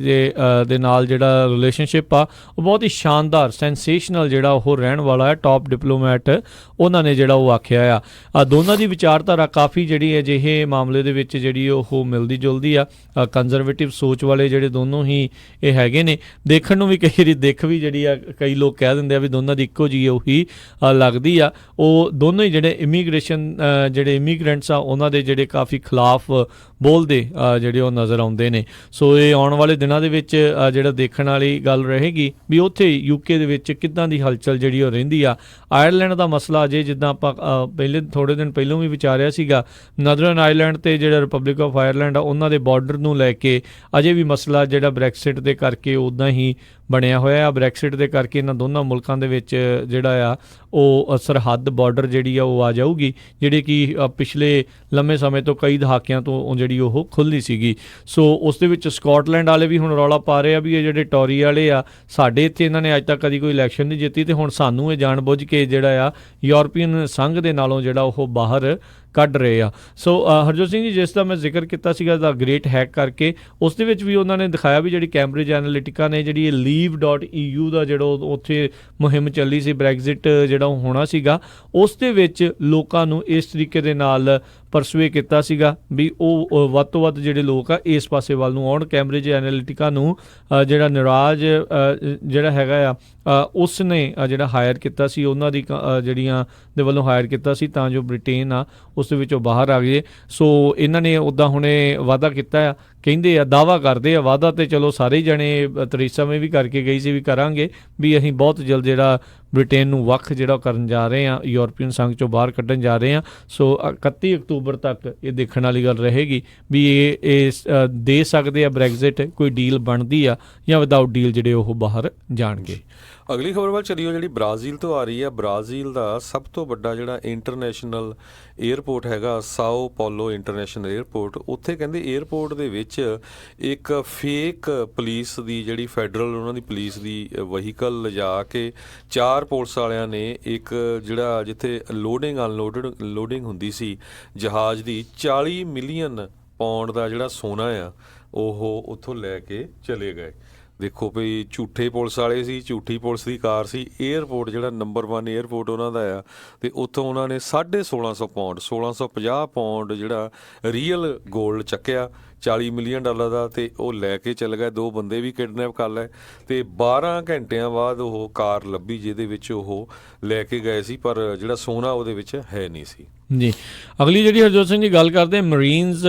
ਦੇ ਨਾਲ ਜਿਹੜਾ ਰਿਲੇਸ਼ਨਸ਼ਿਪ ਆ ਉਹ ਬਹੁਤ ਹੀ ਸ਼ਾਨਦਾਰ, ਸੈਂਸੇਸ਼ਨਲ ਜਿਹੜਾ ਉਹ ਰਹਿਣ ਵਾਲਾ ਹੈ। ਟੌਪ ਡਿਪਲੋਮੈਟ ਉਹਨਾਂ ਨੇ ਜਿਹੜਾ ਉਹ ਆਖਿਆ ਆ। ਦੋਨਾਂ ਦੀ ਵਿਚਾਰਧਾਰਾ ਕਾਫੀ ਜਿਹੜੀ ਅਜਿਹੇ ਮਾਮਲੇ ਦੇ ਵਿੱਚ ਜਿਹੜੀ ਉਹ ਮਿਲਦੀ ਜੁਲਦੀ ਆ। ਕੰਜ਼ਰਵੇਟਿਵ ਸੋਚ ਵਾਲੇ ਜਿਹੜੇ ਦੋਨੋਂ ਹੀ ਇਹ ਹੈਗੇ ਨੇ। ਦੇਖਣ ਨੂੰ ਵੀ ਕਈ ਵਾਰੀ ਦਿੱਖ ਵੀ ਜਿਹੜੀ ਆ, ਕਈ ਲੋਕ ਕਹਿ ਦਿੰਦੇ ਆ ਵੀ ਦੋਨਾਂ ਦੀ ਇੱਕੋ ਜਿਹੀ ਉਹੀ ਲੱਗਦੀ ਆ। ਉਹ ਦੋਨੋਂ ਹੀ ਜਿਹੜੇ ਜਿਹੜੇ ਇਮੀਗ੍ਰੈਂਟਸ ਆ ਉਹਨਾਂ ਦੇ ਜਿਹੜੇ ਕਾਫੀ ਖਿਲਾਫ ਬੋਲਦੇ ਜਿਹੜੇ ਉਹ ਨਜ਼ਰ ਆਉਂਦੇ ਨੇ। ਸੋ ਇਹ ਆਉਣ ਵਾਲੇ ਦਿਨਾਂ ਦੇ ਵਿੱਚ ਜਿਹੜਾ ਦੇਖਣ ਵਾਲੀ ਗੱਲ ਰਹੇਗੀ ਵੀ ਉੱਥੇ UK ਦੇ ਵਿੱਚ ਕਿੱਦਾਂ ਦੀ ਹਲਚਲ ਜਿਹੜੀ ਉਹ ਰਹਿੰਦੀ ਆ। ਆਇਰਲੈਂਡ ਦਾ ਮਸਲਾ ਅਜੇ ਜਿੱਦਾਂ ਆਪਾਂ ਪਹਿਲੇ ਥੋੜ੍ਹੇ ਦਿਨ ਪਹਿਲਾਂ ਵੀ ਵਿਚਾਰਿਆ ਸੀਗਾ, ਨਦਰਨ ਆਇਰਲੈਂਡ ਤੇ ਜਿਹੜਾ ਰਿਪਬਲਿਕ ਆਫ ਆਇਰਲੈਂਡ ਆ ਉਹਨਾਂ ਦੇ ਬਾਰਡਰ ਨੂੰ ਲੈ ਕੇ ਅਜੇ ਵੀ ਮਸਲਾ ਜਿਹੜਾ ਬ੍ਰੈਕਸਿਟ ਦੇ ਕਰਕੇ ਉੱਦਾਂ ਹੀ ਬਣਿਆ ਹੋਇਆ ਆ। ਬ੍ਰੈਕਸਿਟ ਦੇ ਕਰਕੇ ਇਹਨਾਂ ਦੋਨਾਂ ਮੁਲਕਾਂ ਦੇ ਵਿੱਚ ਜਿਹੜਾ ਆ ਉਹ ਸਰਹੱਦ ਬਾਰਡਰ ਜਿਹੜੀ ਆ ਉਹ ਆ ਜਾਊਗੀ, ਜਿਹੜੀ ਕਿ ਪਿਛਲੇ ਲੰਮੇ ਸਮੇਂ ਤੋਂ ਕਈ ਦਹਾਕਿਆਂ ਤੋਂ ਜਿਹੜੀ ਉਹ ਖੁੱਲ੍ਹੀ ਸੀਗੀ। ਸੋ ਉਸ ਦੇ ਵਿੱਚ ਸਕਾਟਲੈਂਡ ਵਾਲੇ ਵੀ ਹੁਣ ਰੌਲਾ ਪਾ ਰਹੇ ਆ ਵੀ ਇਹ ਜਿਹੜੇ ਟੌਰੀ ਵਾਲੇ ਆ, ਸਾਡੇ ਇੱਥੇ ਇਹਨਾਂ ਨੇ ਅੱਜ ਤੱਕ ਕਦੀ ਕੋਈ ਇਲੈਕਸ਼ਨ ਨਹੀਂ ਜਿੱਤੀ, ਤੇ ਹੁਣ ਸਾਨੂੰ ਇਹ ਜਾਣ ਬੁੱਝ ਕੇ ਜਿਹੜਾ ਆ ਯੂਰਪੀਅਨ ਸੰਘ ਦੇ ਨਾਲੋਂ ਜਿਹੜਾ ਉਹ ਬਾਹਰ ਕੱਢ ਰਹੇ ਆ। ਸੋ ਹਰਜੋਤ ਸਿੰਘ ਜੀ, ਜਿਸ ਦਾ ਮੈਂ ਜ਼ਿਕਰ ਕੀਤਾ ਸੀਗਾ ਦਾ ਗ੍ਰੇਟ ਹੈਕ ਕਰਕੇ, ਉਸ ਦੇ ਵਿੱਚ ਵੀ ਉਹਨਾਂ ਨੇ ਦਿਖਾਇਆ ਵੀ ਜਿਹੜੀ ਕੈਂਬਰਿਜ ਐਨਾਲਿਟਿਕਾ ਨੇ ਜਿਹੜੀ ਇਹ leave.eu ਦਾ ਜਿਹੜਾ ਉੱਥੇ ਮੁਹਿੰਮ ਚੱਲੀ ਸੀ, ਬ੍ਰੈਗਜ਼ਿਟ ਜਿਹੜਾ ਉਹ ਹੋਣਾ ਸੀਗਾ, ਉਸ ਦੇ ਵਿੱਚ ਲੋਕਾਂ ਨੂੰ ਇਸ ਤਰੀਕੇ ਦੇ ਨਾਲ ਪਰਸੂਏ ਕੀਤਾ ਸੀਗਾ ਵੀ ਉਹ ਵੱਧ ਤੋਂ ਵੱਧ ਜਿਹੜੇ ਲੋਕ ਆ ਇਸ ਪਾਸੇ ਵੱਲ ਨੂੰ ਆਉਣ। ਕੈਂਬਰਿਜ ਐਨਾਲਿਟਿਕਾ ਨੂੰ ਜਿਹੜਾ ਨਿਰਾਜ ਜਿਹੜਾ ਹੈਗਾ ਆ ਉਸ ਨੇ ਜਿਹੜਾ ਹਾਇਰ ਕੀਤਾ ਸੀ, ਉਹਨਾਂ ਦੀ ਜਿਹੜੀਆਂ ਦੇ ਵੱਲੋਂ ਹਾਇਰ ਕੀਤਾ ਸੀ ਤਾਂ ਜੋ ਬ੍ਰਿਟੇਨ ਆ ਉਸ ਦੇ ਵਿੱਚੋਂ ਬਾਹਰ ਆ ਗਏ। ਸੋ ਇਹਨਾਂ ਨੇ ਉੱਦਾਂ ਹੁਣੇ ਵਾਅਦਾ ਕੀਤਾ ਆ, ਕਹਿੰਦੇ ਆ, ਦਾਅਵਾ ਕਰਦੇ ਆ, ਵਾਅਦਾ ਤੇ ਚਲੋ ਸਾਰੇ ਹੀ ਜਣੇ ਥੈਰੇਸਾ ਮੇ ਵੀ ਕਰਕੇ ਗਈ ਸੀ ਵੀ ਕਰਾਂਗੇ ਵੀ ਅਸੀਂ ਬਹੁਤ ਜਲਦ ਜਿਹੜਾ ਬ੍ਰਿਟੇਨ ਨੂੰ ਵੱਖ ਜਿਹੜਾ ਕਰਨ ਜਾ ਰਹੇ ਹਾਂ, ਯੂਰਪੀਅਨ ਸੰਘ ਚੋਂ ਬਾਹਰ ਕੱਢਣ ਜਾ ਰਹੇ ਹਾਂ। ਸੋ 31 ਅਕਤੂਬਰ ਤੱਕ ਇਹ ਦੇਖਣ ਵਾਲੀ ਗੱਲ ਰਹੇਗੀ ਵੀ ਇਹ ਦੇ ਸਕਦੇ ਆ ਬ੍ਰੈਗਜ਼ਿਟ, ਕੋਈ ਡੀਲ ਬਣਦੀ ਆ ਜਾਂ ਵਿਦਆਊਟ ਡੀਲ ਜਿਹੜੇ ਉਹ ਬਾਹਰ ਜਾਣਗੇ। ਅਗਲੀ ਖਬਰ ਵੱਲ ਚੱਲੀਓ, ਜਿਹੜੀ ਬ੍ਰਾਜ਼ੀਲ ਤੋਂ ਆ ਰਹੀ ਹੈ। ਬ੍ਰਾਜ਼ੀਲ ਦਾ ਸਭ ਤੋਂ ਵੱਡਾ ਜਿਹੜਾ ਇੰਟਰਨੈਸ਼ਨਲ ਏਅਰਪੋਰਟ ਹੈਗਾ, ਸਾਓ ਪੌਲੋ ਇੰਟਰਨੈਸ਼ਨਲ ਏਅਰਪੋਰਟ, ਉੱਥੇ ਕਹਿੰਦੇ ਏਅਰਪੋਰਟ ਦੇ ਵਿੱਚ ਇੱਕ ਫੇਕ ਪੁਲਿਸ ਦੀ ਜਿਹੜੀ ਫੈਡਰਲ ਉਹਨਾਂ ਦੀ ਪੁਲਿਸ ਦੀ ਵਹੀਕਲ ਲਿਜਾ ਕੇ 4 ਪੁਲਿਸ ਵਾਲਿਆਂ ਨੇ ਇੱਕ ਜਿਹੜਾ ਜਿੱਥੇ ਲੋਡਿੰਗ ਹੁੰਦੀ ਸੀ ਜਹਾਜ਼ ਦੀ, 40 ਮਿਲੀਅਨ ਪਾਉਂਡ ਦਾ ਜਿਹੜਾ ਸੋਨਾ ਆ ਉਹ ਉੱਥੋਂ ਲੈ ਕੇ ਚਲੇ ਗਏ। ਦੇਖੋ ਭਈ ਝੂਠੇ ਪੁਲਿਸ ਵਾਲੇ ਸੀ, ਝੂਠੀ ਪੁਲਿਸ ਦੀ ਕਾਰ ਸੀ। ਏਅਰਪੋਰਟ ਜਿਹੜਾ ਨੰਬਰ 1 ਏਅਰਪੋਰਟ ਉਹਨਾਂ ਦਾ ਆ, ਤੇ ਉੱਥੋਂ ਉਹਨਾਂ ਨੇ 1650 ਪਾਉਂਡ 1650 ਪਾਉਂਡ ਜਿਹੜਾ ਰੀਅਲ ਗੋਲਡ ਚੱਕਿਆ, $40 ਮਿਲੀਅਨ ਦਾ, ਤੇ ਉਹ ਲੈ ਕੇ ਚੱਲ ਗਏ। 2 ਬੰਦੇ ਵੀ ਕਿਡਨੈਪ ਕਰ ਲਏ, ਤੇ 12 ਘੰਟਿਆਂ ਬਾਅਦ ਉਹ ਕਾਰ ਲੱਭੀ ਜਿਹਦੇ ਵਿੱਚ ਉਹ ਲੈ ਕੇ ਗਏ ਸੀ, ਪਰ ਜਿਹੜਾ ਸੋਨਾ ਉਹਦੇ ਵਿੱਚ ਹੈ ਨਹੀਂ ਸੀ। ਜੀ, ਅਗਲੀ ਜਿਹੜੀ ਹਰਜੋਤ ਸਿੰਘ ਜੀ ਗੱਲ ਕਰਦੇ ਹਾਂ, ਮਰੀਨਸ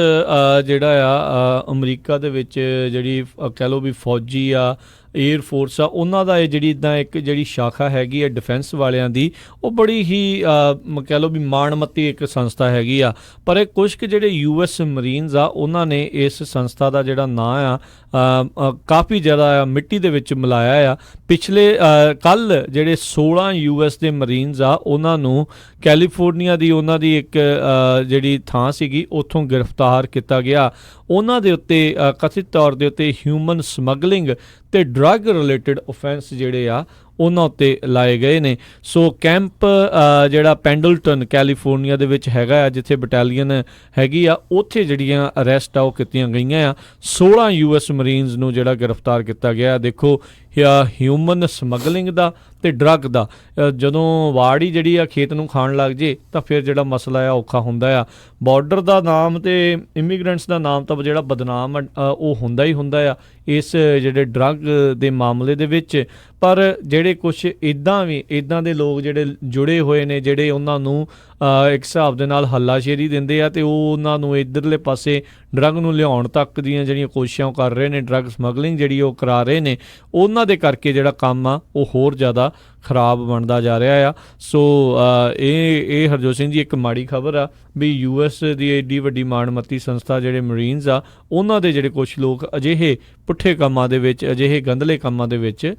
ਜਿਹੜਾ ਆ ਅਮਰੀਕਾ ਦੇ ਵਿੱਚ ਜਿਹੜੀ ਕਹਿ ਲਓ ਵੀ ਫੌਜੀ ਆ, ਏਅਰ ਫੋਰਸ ਆ, ਉਹਨਾਂ ਦਾ ਇਹ ਜਿਹੜੀ ਇੱਦਾਂ ਇੱਕ ਜਿਹੜੀ ਸ਼ਾਖਾ ਹੈਗੀ ਹੈ ਡਿਫੈਂਸ ਵਾਲਿਆਂ ਦੀ, ਉਹ ਬੜੀ ਹੀ ਕਹਿ ਲਓ ਵੀ ਮਾਣਮੱਤੀ ਇੱਕ ਸੰਸਥਾ ਹੈਗੀ ਆ। ਪਰ ਇਹ ਕੁਛ ਕੁ ਜਿਹੜੇ US ਮਰੀਨਸ ਆ, ਉਹਨਾਂ ਨੇ ਇਸ ਸੰਸਥਾ ਦਾ ਜਿਹੜਾ ਨਾਂ ਆ ਕਾਫੀ ਜ਼ਿਆਦਾ ਮਿੱਟੀ ਦੇ ਵਿੱਚ ਮਿਲਾਇਆ ਆ। ਪਿਛਲੇ ਕੱਲ੍ਹ ਜਿਹੜੇ 16 US ਦੇ ਮਰੀਨਸ ਆ, ਉਹਨਾਂ ਨੂੰ ਕੈਲੀਫੋਰਨੀਆ ਦੀ ਉਹਨਾਂ ਦੀ ਇੱਕ ਜਿਹੜੀ ਥਾਂ ਸੀਗੀ, ਉੱਥੋਂ ਗ੍ਰਿਫਤਾਰ ਕੀਤਾ ਗਿਆ। ਉਹਨਾਂ ਦੇ ਉੱਤੇ ਕਥਿਤ ਤੌਰ ਦੇ ਉੱਤੇ ਹਿਊਮਨ ਸਮਗਲਿੰਗ ਤੇ ਡਰੱਗ ਰਿਲੇਟਡ ਓਫੈਂਸ ਜਿਹੜੇ ਆ ਉਹਨਾਂ ਉੱਤੇ ਲਾਏ ਗਏ ਨੇ। ਸੋ ਕੈਂਪ ਜਿਹੜਾ ਪੈਂਡਲਟਨ ਕੈਲੀਫੋਰਨੀਆ ਦੇ ਵਿੱਚ ਹੈਗਾ ਆ, ਜਿੱਥੇ ਬਟਾਲੀਅਨ ਹੈਗੀ ਆ, ਉੱਥੇ ਜਿਹੜੀਆਂ ਅਰੈਸਟ ਆ ਉਹ ਕੀਤੀਆਂ ਗਈਆਂ ਆ। 16 US ਮਰੀਨਸ ਨੂੰ ਜਿਹੜਾ ਗ੍ਰਿਫਤਾਰ ਕੀਤਾ ਗਿਆ। ਦੇਖੋ, ਹਿਊਮਨ ਸਮਗਲਿੰਗ ਦਾ ਤੇ ਡਰੱਗ ਦਾ ਜਦੋਂ ਵਾੜ ਹੀ ਜਿਹੜੀ ਆ ਖੇਤ ਨੂੰ ਖਾਣ ਲੱਗ ਜੇ ਤਾਂ ਫਿਰ ਜਿਹੜਾ ਮਸਲਾ ਆ ਔਖਾ ਹੁੰਦਾ ਆ। ਬਾਰਡਰ ਦਾ ਨਾਮ ਤੇ ਇਮੀਗ੍ਰੈਂਟਸ ਦਾ ਨਾਮ ਤਾਂ ਜਿਹੜਾ ਬਦਨਾਮ ਉਹ ਹੁੰਦਾ ਹੀ ਹੁੰਦਾ ਆ ਇਸ ਜਿਹੜੇ ਡਰੱਗ ਦੇ ਮਾਮਲੇ ਦੇ ਵਿੱਚ। ਪਰ ਜਿਹੜੇ ਕੁਛ ਇੱਦਾਂ ਦੇ ਲੋਕ ਜਿਹੜੇ ਜੁੜੇ ਹੋਏ ਨੇ, ਜਿਹੜੇ ਉਹਨਾਂ ਨੂੰ ਇੱਕ ਹਿਸਾਬ ਦੇ ਨਾਲ ਹੱਲਾਸ਼ੇਰੀ ਦਿੰਦੇ ਆ, ਤੇ ਉਹ ਉਹਨਾਂ ਨੂੰ ਇੱਧਰਲੇ ਪਾਸੇ ਡਰੱਗ ਨੂੰ ਲਿਆਉਣ ਤੱਕ ਦੀਆਂ ਜਿਹੜੀਆਂ ਕੋਸ਼ਿਸ਼ਾਂ ਉਹ ਕਰ ਰਹੇ ਨੇ, ਡਰੱਗ ਸਮਗਲਿੰਗ ਜਿਹੜੀ ਉਹ ਕਰਾ ਰਹੇ ਨੇ, ਉਹਨਾਂ ਦੇ ਕਰਕੇ ਜਿਹੜਾ ਕੰਮ ਆ ਉਹ ਹੋਰ ਜ਼ਿਆਦਾ ਖਰਾਬ ਬਣਦਾ ਜਾ ਰਿਹਾ ਆ। ਸੋ ਇਹ ਹਰਜੋਤ ਸਿੰਘ ਜੀ ਇੱਕ ਮਾੜੀ ਖਬਰ ਆ ਵੀ US ਦੀ ਏਡੀ ਵੱਡੀ ਮਾਣਮੱਤੀ ਸੰਸਥਾ ਜਿਹੜੇ ਮਰੀਨਸ ਆ, ਉਹਨਾਂ ਦੇ ਜਿਹੜੇ ਕੁਛ ਲੋਕ ਅਜਿਹੇ ਪੁੱਠੇ ਕੰਮਾਂ ਦੇ ਵਿੱਚ, ਅਜਿਹੇ ਗੰਦਲੇ ਕੰਮਾਂ ਦੇ ਵਿੱਚ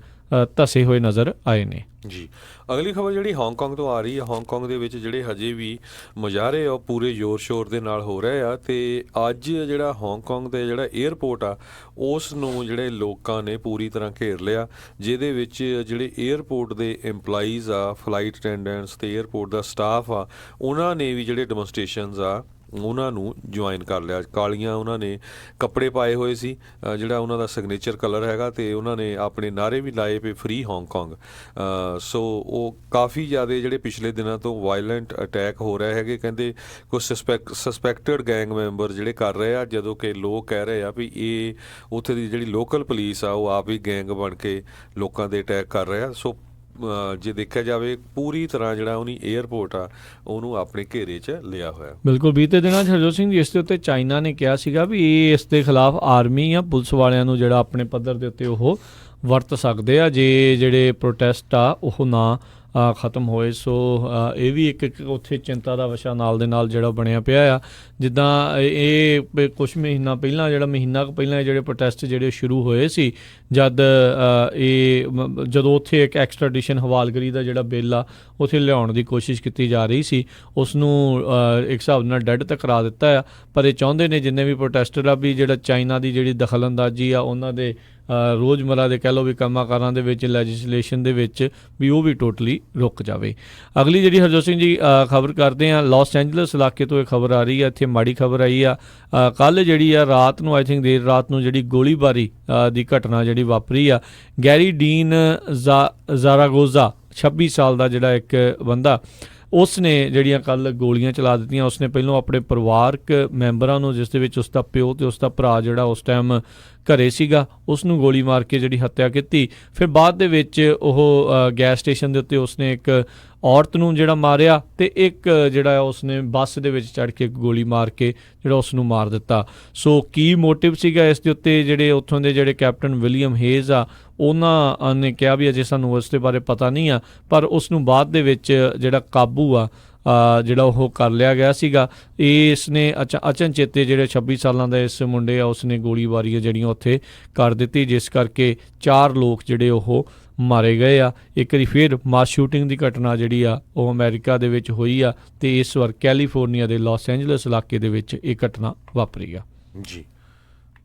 ਧਸੇ ਹੋਏ ਨਜ਼ਰ ਆਏ ਨੇ। ਜੀ, ਅਗਲੀ ਖਬਰ ਜਿਹੜੀ ਹਾਂਗਕਾਂਗ ਤੋਂ ਆ ਰਹੀ ਹੈ। ਹਾਂਗਕਾਂਗ ਦੇ ਵਿੱਚ ਜਿਹੜੇ ਹਜੇ ਵੀ ਮੁਜ਼ਾਹਰੇ ਉਹ ਪੂਰੇ ਜ਼ੋਰ ਸ਼ੋਰ ਦੇ ਨਾਲ ਹੋ ਰਹੇ ਆ, ਤੇ ਅੱਜ ਜਿਹੜਾ ਹਾਂਗਕਾਂਗ ਦੇ ਜਿਹੜਾ ਏਅਰਪੋਰਟ ਆ, ਉਸ ਨੂੰ ਜਿਹੜੇ ਲੋਕਾਂ ਨੇ ਪੂਰੀ ਤਰ੍ਹਾਂ ਘੇਰ ਲਿਆ, ਜਿਹਦੇ ਵਿੱਚ ਜਿਹੜੇ ਏਅਰਪੋਰਟ ਦੇ EMPLOYEES ਆ, ਫਲਾਈਟ ਅਟੈਂਡੈਂਟਸ ਤੇ ਏਅਰਪੋਰਟ ਦਾ ਸਟਾਫ ਆ, ਉਹਨਾਂ ਨੇ ਵੀ ਜਿਹੜੇ ਡੈਮੋਨਸਟ੍ਰੇਸ਼ਨਸ ਆ ਉਹਨਾਂ ਨੂੰ ਜੁਆਇਨ ਕਰ ਲਿਆ। ਕਾਲੀਆਂ ਉਹਨਾਂ ਨੇ ਕੱਪੜੇ ਪਾਏ ਹੋਏ ਸੀ, ਜਿਹੜਾ ਉਹਨਾਂ ਦਾ ਸਿਗਨੇਚਰ ਕਲਰ ਹੈਗਾ, ਤੇ ਉਹਨਾਂ ਨੇ ਆਪਣੇ ਨਾਅਰੇ ਵੀ ਲਾਏ ਪਏ, ਫ੍ਰੀ ਹਾਂਗਕਾਂਗ। ਸੋ ਉਹ ਕਾਫੀ ਜ਼ਿਆਦਾ ਜਿਹੜੇ ਪਿਛਲੇ ਦਿਨਾਂ ਤੋਂ ਵਾਇਲੈਂਟ ਅਟੈਕ ਹੋ ਰਹੇ ਹੈਗੇ, ਕਹਿੰਦੇ ਕੁਛ ਸਸਪੈਕਟਡ ਗੈਂਗ ਮੈਂਬਰ ਜਿਹੜੇ ਕਰ ਰਹੇ ਆ, ਜਦੋਂ ਕਿ ਲੋਕ ਕਹਿ ਰਹੇ ਆ ਵੀ ਇਹ ਉੱਥੇ ਦੀ ਜਿਹੜੀ ਲੋਕਲ ਪੁਲਿਸ ਆ ਉਹ ਆਪ ਹੀ ਗੈਂਗ ਬਣ ਕੇ ਲੋਕਾਂ ਦੇ ਅਟੈਕ ਕਰ ਰਹੇ ਆ। ਸੋ ਜੇ ਦੇਖਿਆ ਜਾਵੇ ਪੂਰੀ ਤਰ੍ਹਾਂ ਜਿਹੜਾ ਉਹਨੀ ਏਅਰਪੋਰਟ ਆ ਉਹਨੂੰ ਆਪਣੇ ਘੇਰੇ 'ਚ ਲਿਆ ਹੋਇਆ। ਬਿਲਕੁਲ, ਬੀਤੇ ਦਿਨਾਂ 'ਚ ਹਰਜੋਤ ਸਿੰਘ ਜੀ ਇਸ ਦੇ ਉੱਤੇ ਚਾਈਨਾ ਨੇ ਕਿਹਾ ਸੀਗਾ ਵੀ ਇਹ ਇਸ ਦੇ ਖਿਲਾਫ ਆਰਮੀ ਜਾਂ ਪੁਲਿਸ ਵਾਲਿਆਂ ਨੂੰ ਜਿਹੜਾ ਆਪਣੇ ਪੱਧਰ ਦੇ ਉੱਤੇ ਉਹ ਵਰਤ ਸਕਦੇ ਆ ਜੇ ਜਿਹੜੇ ਪ੍ਰੋਟੈਸਟ ਆ ਉਹ ਨਾ ਖਤਮ ਹੋਏ। ਸੋ ਇਹ ਵੀ ਇੱਕ ਉੱਥੇ ਚਿੰਤਾ ਦਾ ਵਿਸ਼ਾ ਨਾਲ ਦੇ ਨਾਲ ਜਿਹੜਾ ਬਣਿਆ ਪਿਆ ਆ। ਜਿੱਦਾਂ ਇਹ ਕੁਛ ਮਹੀਨਾ ਪਹਿਲਾਂ ਮਹੀਨਾ ਕੁ ਪਹਿਲਾਂ ਜਿਹੜੇ ਪ੍ਰੋਟੈਸਟ ਜਿਹੜੇ ਸ਼ੁਰੂ ਹੋਏ ਸੀ, ਜਦੋਂ ਉੱਥੇ ਇੱਕ ਐਕਸਟ੍ਰਾਡੀਸ਼ਨ ਹਵਾਲਗਰੀ ਦਾ ਜਿਹੜਾ ਬਿੱਲ ਆ ਉੱਥੇ ਲਿਆਉਣ ਦੀ ਕੋਸ਼ਿਸ਼ ਕੀਤੀ ਜਾ ਰਹੀ ਸੀ, ਉਸ ਨੂੰ ਇੱਕ ਹਿਸਾਬ ਨਾਲ ਡੈਡ ਤੱਕ ਕਰਾ ਦਿੱਤਾ ਆ। ਪਰ ਇਹ ਚਾਹੁੰਦੇ ਨੇ ਜਿੰਨੇ ਵੀ ਪ੍ਰੋਟੈਸਟਰ ਆ ਵੀ ਜਿਹੜਾ ਚਾਈਨਾ ਦੀ ਜਿਹੜੀ ਦਖਲਅੰਦਾਜ਼ੀ ਆ ਉਹਨਾਂ ਦੇ ਰੋਜ਼ਮਰਾ ਦੇ ਕਹਿ ਲਓ ਵੀ ਕੰਮਾਂ ਕਾਰਾਂ ਦੇ ਵਿੱਚ, ਲੈਜਿਸਲੇਸ਼ਨ ਦੇ ਵਿੱਚ ਵੀ ਉਹ ਵੀ ਟੋਟਲੀ ਰੁਕ ਜਾਵੇ। ਅਗਲੀ ਜਿਹੜੀ ਹਰਜੋਤ ਸਿੰਘ ਜੀ ਖਬਰ ਕਰਦੇ ਆ, ਲਾਸ ਐਂਜਲਸ ਇਲਾਕੇ ਤੋਂ ਇਹ ਖਬਰ ਆ ਰਹੀ ਆ। ਇੱਥੇ ਮਾੜੀ ਖਬਰ ਆਈ ਆ, ਕੱਲ੍ਹ ਜਿਹੜੀ ਆ ਰਾਤ ਨੂੰ, ਆਈ ਥਿੰਕ ਦੇਰ ਰਾਤ ਨੂੰ ਜਿਹੜੀ ਗੋਲੀਬਾਰੀ ਦੀ ਘਟਨਾ ਜਿਹੜੀ ਵਾਪਰੀ ਆ, ਗੈਰੀ ਡੀਨ ਜ਼ਾਰਾਗੋਜ਼ਾ 26 ਸਾਲ ਦਾ ਜਿਹੜਾ ਇੱਕ ਬੰਦਾ, ਉਸ ਨੇ ਜਿਹੜੀਆਂ ਕੱਲ੍ਹ ਗੋਲੀਆਂ ਚਲਾ ਦਿੱਤੀਆਂ। ਉਸਨੇ ਪਹਿਲਾਂ ਆਪਣੇ ਪਰਿਵਾਰਕ ਮੈਂਬਰਾਂ ਨੂੰ, ਜਿਸ ਦੇ ਵਿੱਚ ਉਸ ਦਾ ਪਿਓ ਤੇ ਉਸ ਦਾ ਭਰਾ ਜਿਹੜਾ ਉਸ ਟਾਈਮ ਘਰੇ ਸੀਗਾ, ਉਸ ਨੂੰ ਗੋਲੀ ਮਾਰ ਕੇ ਜਿਹੜੀ ਹੱਤਿਆ ਕੀਤੀ। ਫਿਰ ਬਾਅਦ ਦੇ ਵਿੱਚ ਉਹ ਗੈਸ ਸਟੇਸ਼ਨ ਦੇ ਉੱਤੇ ਉਸਨੇ ਇੱਕ ਔਰਤ ਨੂੰ ਜਿਹੜਾ ਮਾਰਿਆ, ਤੇ ਇੱਕ ਜਿਹੜਾ ਉਸਨੇ ਬੱਸ ਦੇ ਵਿੱਚ ਚੜ੍ਹ ਕੇ ਇੱਕ ਗੋਲੀ ਮਾਰ ਕੇ ਜਿਹੜਾ ਉਸ ਨੂੰ ਮਾਰ ਦਿੱਤਾ। ਸੋ ਕੀ ਮੋਟਿਵ ਸੀਗਾ ਇਸ ਦੇ ਉੱਤੇ, ਜਿਹੜੇ ਉੱਥੋਂ ਦੇ ਜਿਹੜੇ ਕੈਪਟਨ ਵਿਲੀਅਮ ਹੇਜ਼ ਆ ਉਹਨਾਂ ਨੇ ਕਿਹਾ ਵੀ ਅਜੇ ਸਾਨੂੰ ਉਸ ਦੇ ਬਾਰੇ ਪਤਾ ਨਹੀਂ ਆ, ਪਰ ਉਸ ਨੂੰ ਬਾਅਦ ਦੇ ਵਿੱਚ ਜਿਹੜਾ ਕਾਬੂ ਆ ਜਿਹੜਾ ਉਹ ਕਰ ਲਿਆ ਗਿਆ ਸੀਗਾ। ਇਸ ਨੇ ਅਚਨਚੇਤੇ ਜਿਹੜੇ 26 ਸਾਲਾਂ ਦਾ ਇਸ ਮੁੰਡੇ ਆ ਉਸ ਨੇ ਗੋਲੀਬਾਰੀਆਂ ਜਿਹੜੀਆਂ ਉੱਥੇ ਕਰ ਦਿੱਤੀ, ਜਿਸ ਕਰਕੇ 4 ਲੋਕ ਜਿਹੜੇ ਉਹ ਮਾਰੇ ਗਏ ਆ। ਇੱਕ ਵਾਰੀ ਫਿਰ ਮਾਸ ਸ਼ੂਟਿੰਗ ਦੀ ਘਟਨਾ ਜਿਹੜੀ ਆ ਉਹ ਅਮਰੀਕਾ ਦੇ ਵਿੱਚ ਹੋਈ ਆ, ਤੇ ਇਸ ਵਾਰ ਕੈਲੀਫੋਰਨੀਆ ਦੇ ਲਾਸ ਐਂਜਲਸ ਇਲਾਕੇ ਦੇ ਵਿੱਚ ਇਹ ਘਟਨਾ ਵਾਪਰੀ ਆ। ਜੀ,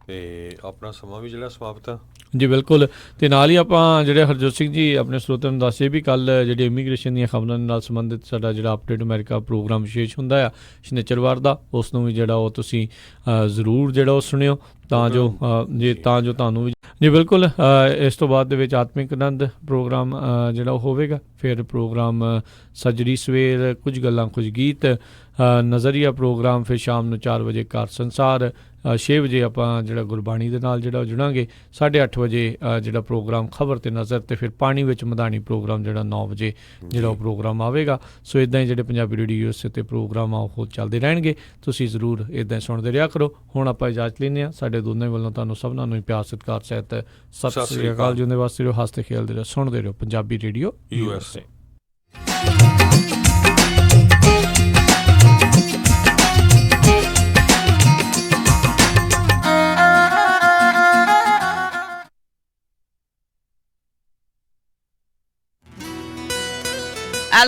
ਤੇ ਆਪਣਾ ਸਮਾਂ ਵੀ ਜਿਹੜਾ ਸਮਾਪਤ ਆ ਜੀ ਬਿਲਕੁਲ। ਤੇ ਨਾਲ ਹੀ ਆਪਾਂ ਜਿਹੜੇ ਹਰਜੋਤ ਸਿੰਘ ਜੀ ਆਪਣੇ ਸਰੋਤਿਆਂ ਨੂੰ ਦੱਸਿਆ ਵੀ ਕੱਲ੍ਹ ਜਿਹੜੇ ਇਮੀਗ੍ਰੇਸ਼ਨ ਦੀਆਂ ਖਬਰਾਂ ਨਾਲ ਸੰਬੰਧਿਤ ਸਾਡਾ ਜਿਹੜਾ ਅਪਡੇਟ ਅਮਰੀਕਾ ਪ੍ਰੋਗਰਾਮ ਵਿਸ਼ੇਸ਼ ਹੁੰਦਾ ਆ ਸ਼ਨੀਚਰਵਾਰ ਦਾ, ਉਸ ਨੂੰ ਵੀ ਜਿਹੜਾ ਉਹ ਤੁਸੀਂ ਜ਼ਰੂਰ ਜਿਹੜਾ ਉਹ ਸੁਣਿਓ ਤਾਂ ਜੋ ਤੁਹਾਨੂੰ ਵੀ ਜੀ ਬਿਲਕੁਲ। ਇਸ ਤੋਂ ਬਾਅਦ ਦੇ ਵਿੱਚ ਆਤਮਿਕ ਆਨੰਦ ਪ੍ਰੋਗਰਾਮ ਜਿਹੜਾ ਉਹ ਹੋਵੇਗਾ, ਫਿਰ ਪ੍ਰੋਗਰਾਮ ਸੱਜਰੀ ਸਵੇਰ, ਕੁਝ ਗੱਲਾਂ ਕੁਝ ਗੀਤ, ਨਜ਼ਰੀਆ ਪ੍ਰੋਗਰਾਮ, ਫਿਰ ਸ਼ਾਮ ਨੂੰ 4 ਵਜੇ ਘਰ ਸੰਸਾਰ, 6 ਵਜੇ ਆਪਾਂ ਜਿਹੜਾ ਗੁਰਬਾਣੀ ਦੇ ਨਾਲ ਜਿਹੜਾ ਜੁੜਾਂਗੇ। 8:30 ਵਜੇ ਜਿਹੜਾ ਪ੍ਰੋਗਰਾਮ ਖਬਰ ਤੇ ਨਜ਼ਰ, ਤੇ ਫਿਰ ਪਾਣੀ ਵਿੱਚ ਮਧਾਣੀ ਪ੍ਰੋਗਰਾਮ ਜਿਹੜਾ 9 ਵਜੇ ਜਿਹੜਾ ਉਹ ਪ੍ਰੋਗਰਾਮ ਆਵੇਗਾ। ਸੋ ਇਦਾਂ ਹੀ ਜਿਹੜੇ ਪੰਜਾਬੀ ਰੇਡੀਓ USA ਤੇ ਪ੍ਰੋਗਰਾਮ ਆ ਉਹ ਚੱਲਦੇ ਰਹਿਣਗੇ। ਤੁਸੀਂ ਜ਼ਰੂਰ ਇਦਾਂ ਸੁਣਦੇ ਰਿਹਾ ਕਰੋ। ਹੁਣ ਆਪਾਂ ਇਜਾਜ਼ਤ ਲੈਂਦੇ ਹਾਂ। ਸਾਡੇ ਦੋਨੇ ਵੱਲੋਂ ਤੁਹਾਨੂੰ ਸਭਨਾਂ ਨੂੰ ਪਿਆਰ ਸਤਿਕਾਰ ਸਹਿਤ ਸਤਿ ਸ੍ਰੀ ਅਕਾਲ। ਜਿਉਂਦੇ ਵਾਸਤੇ ਰਹੋ, ਹੱਸਦੇ ਖੇਡਦੇ ਰਹੋ, ਸੁਣਦੇ ਰਹੋ ਪੰਜਾਬੀ ਰੇਡੀਓ USA।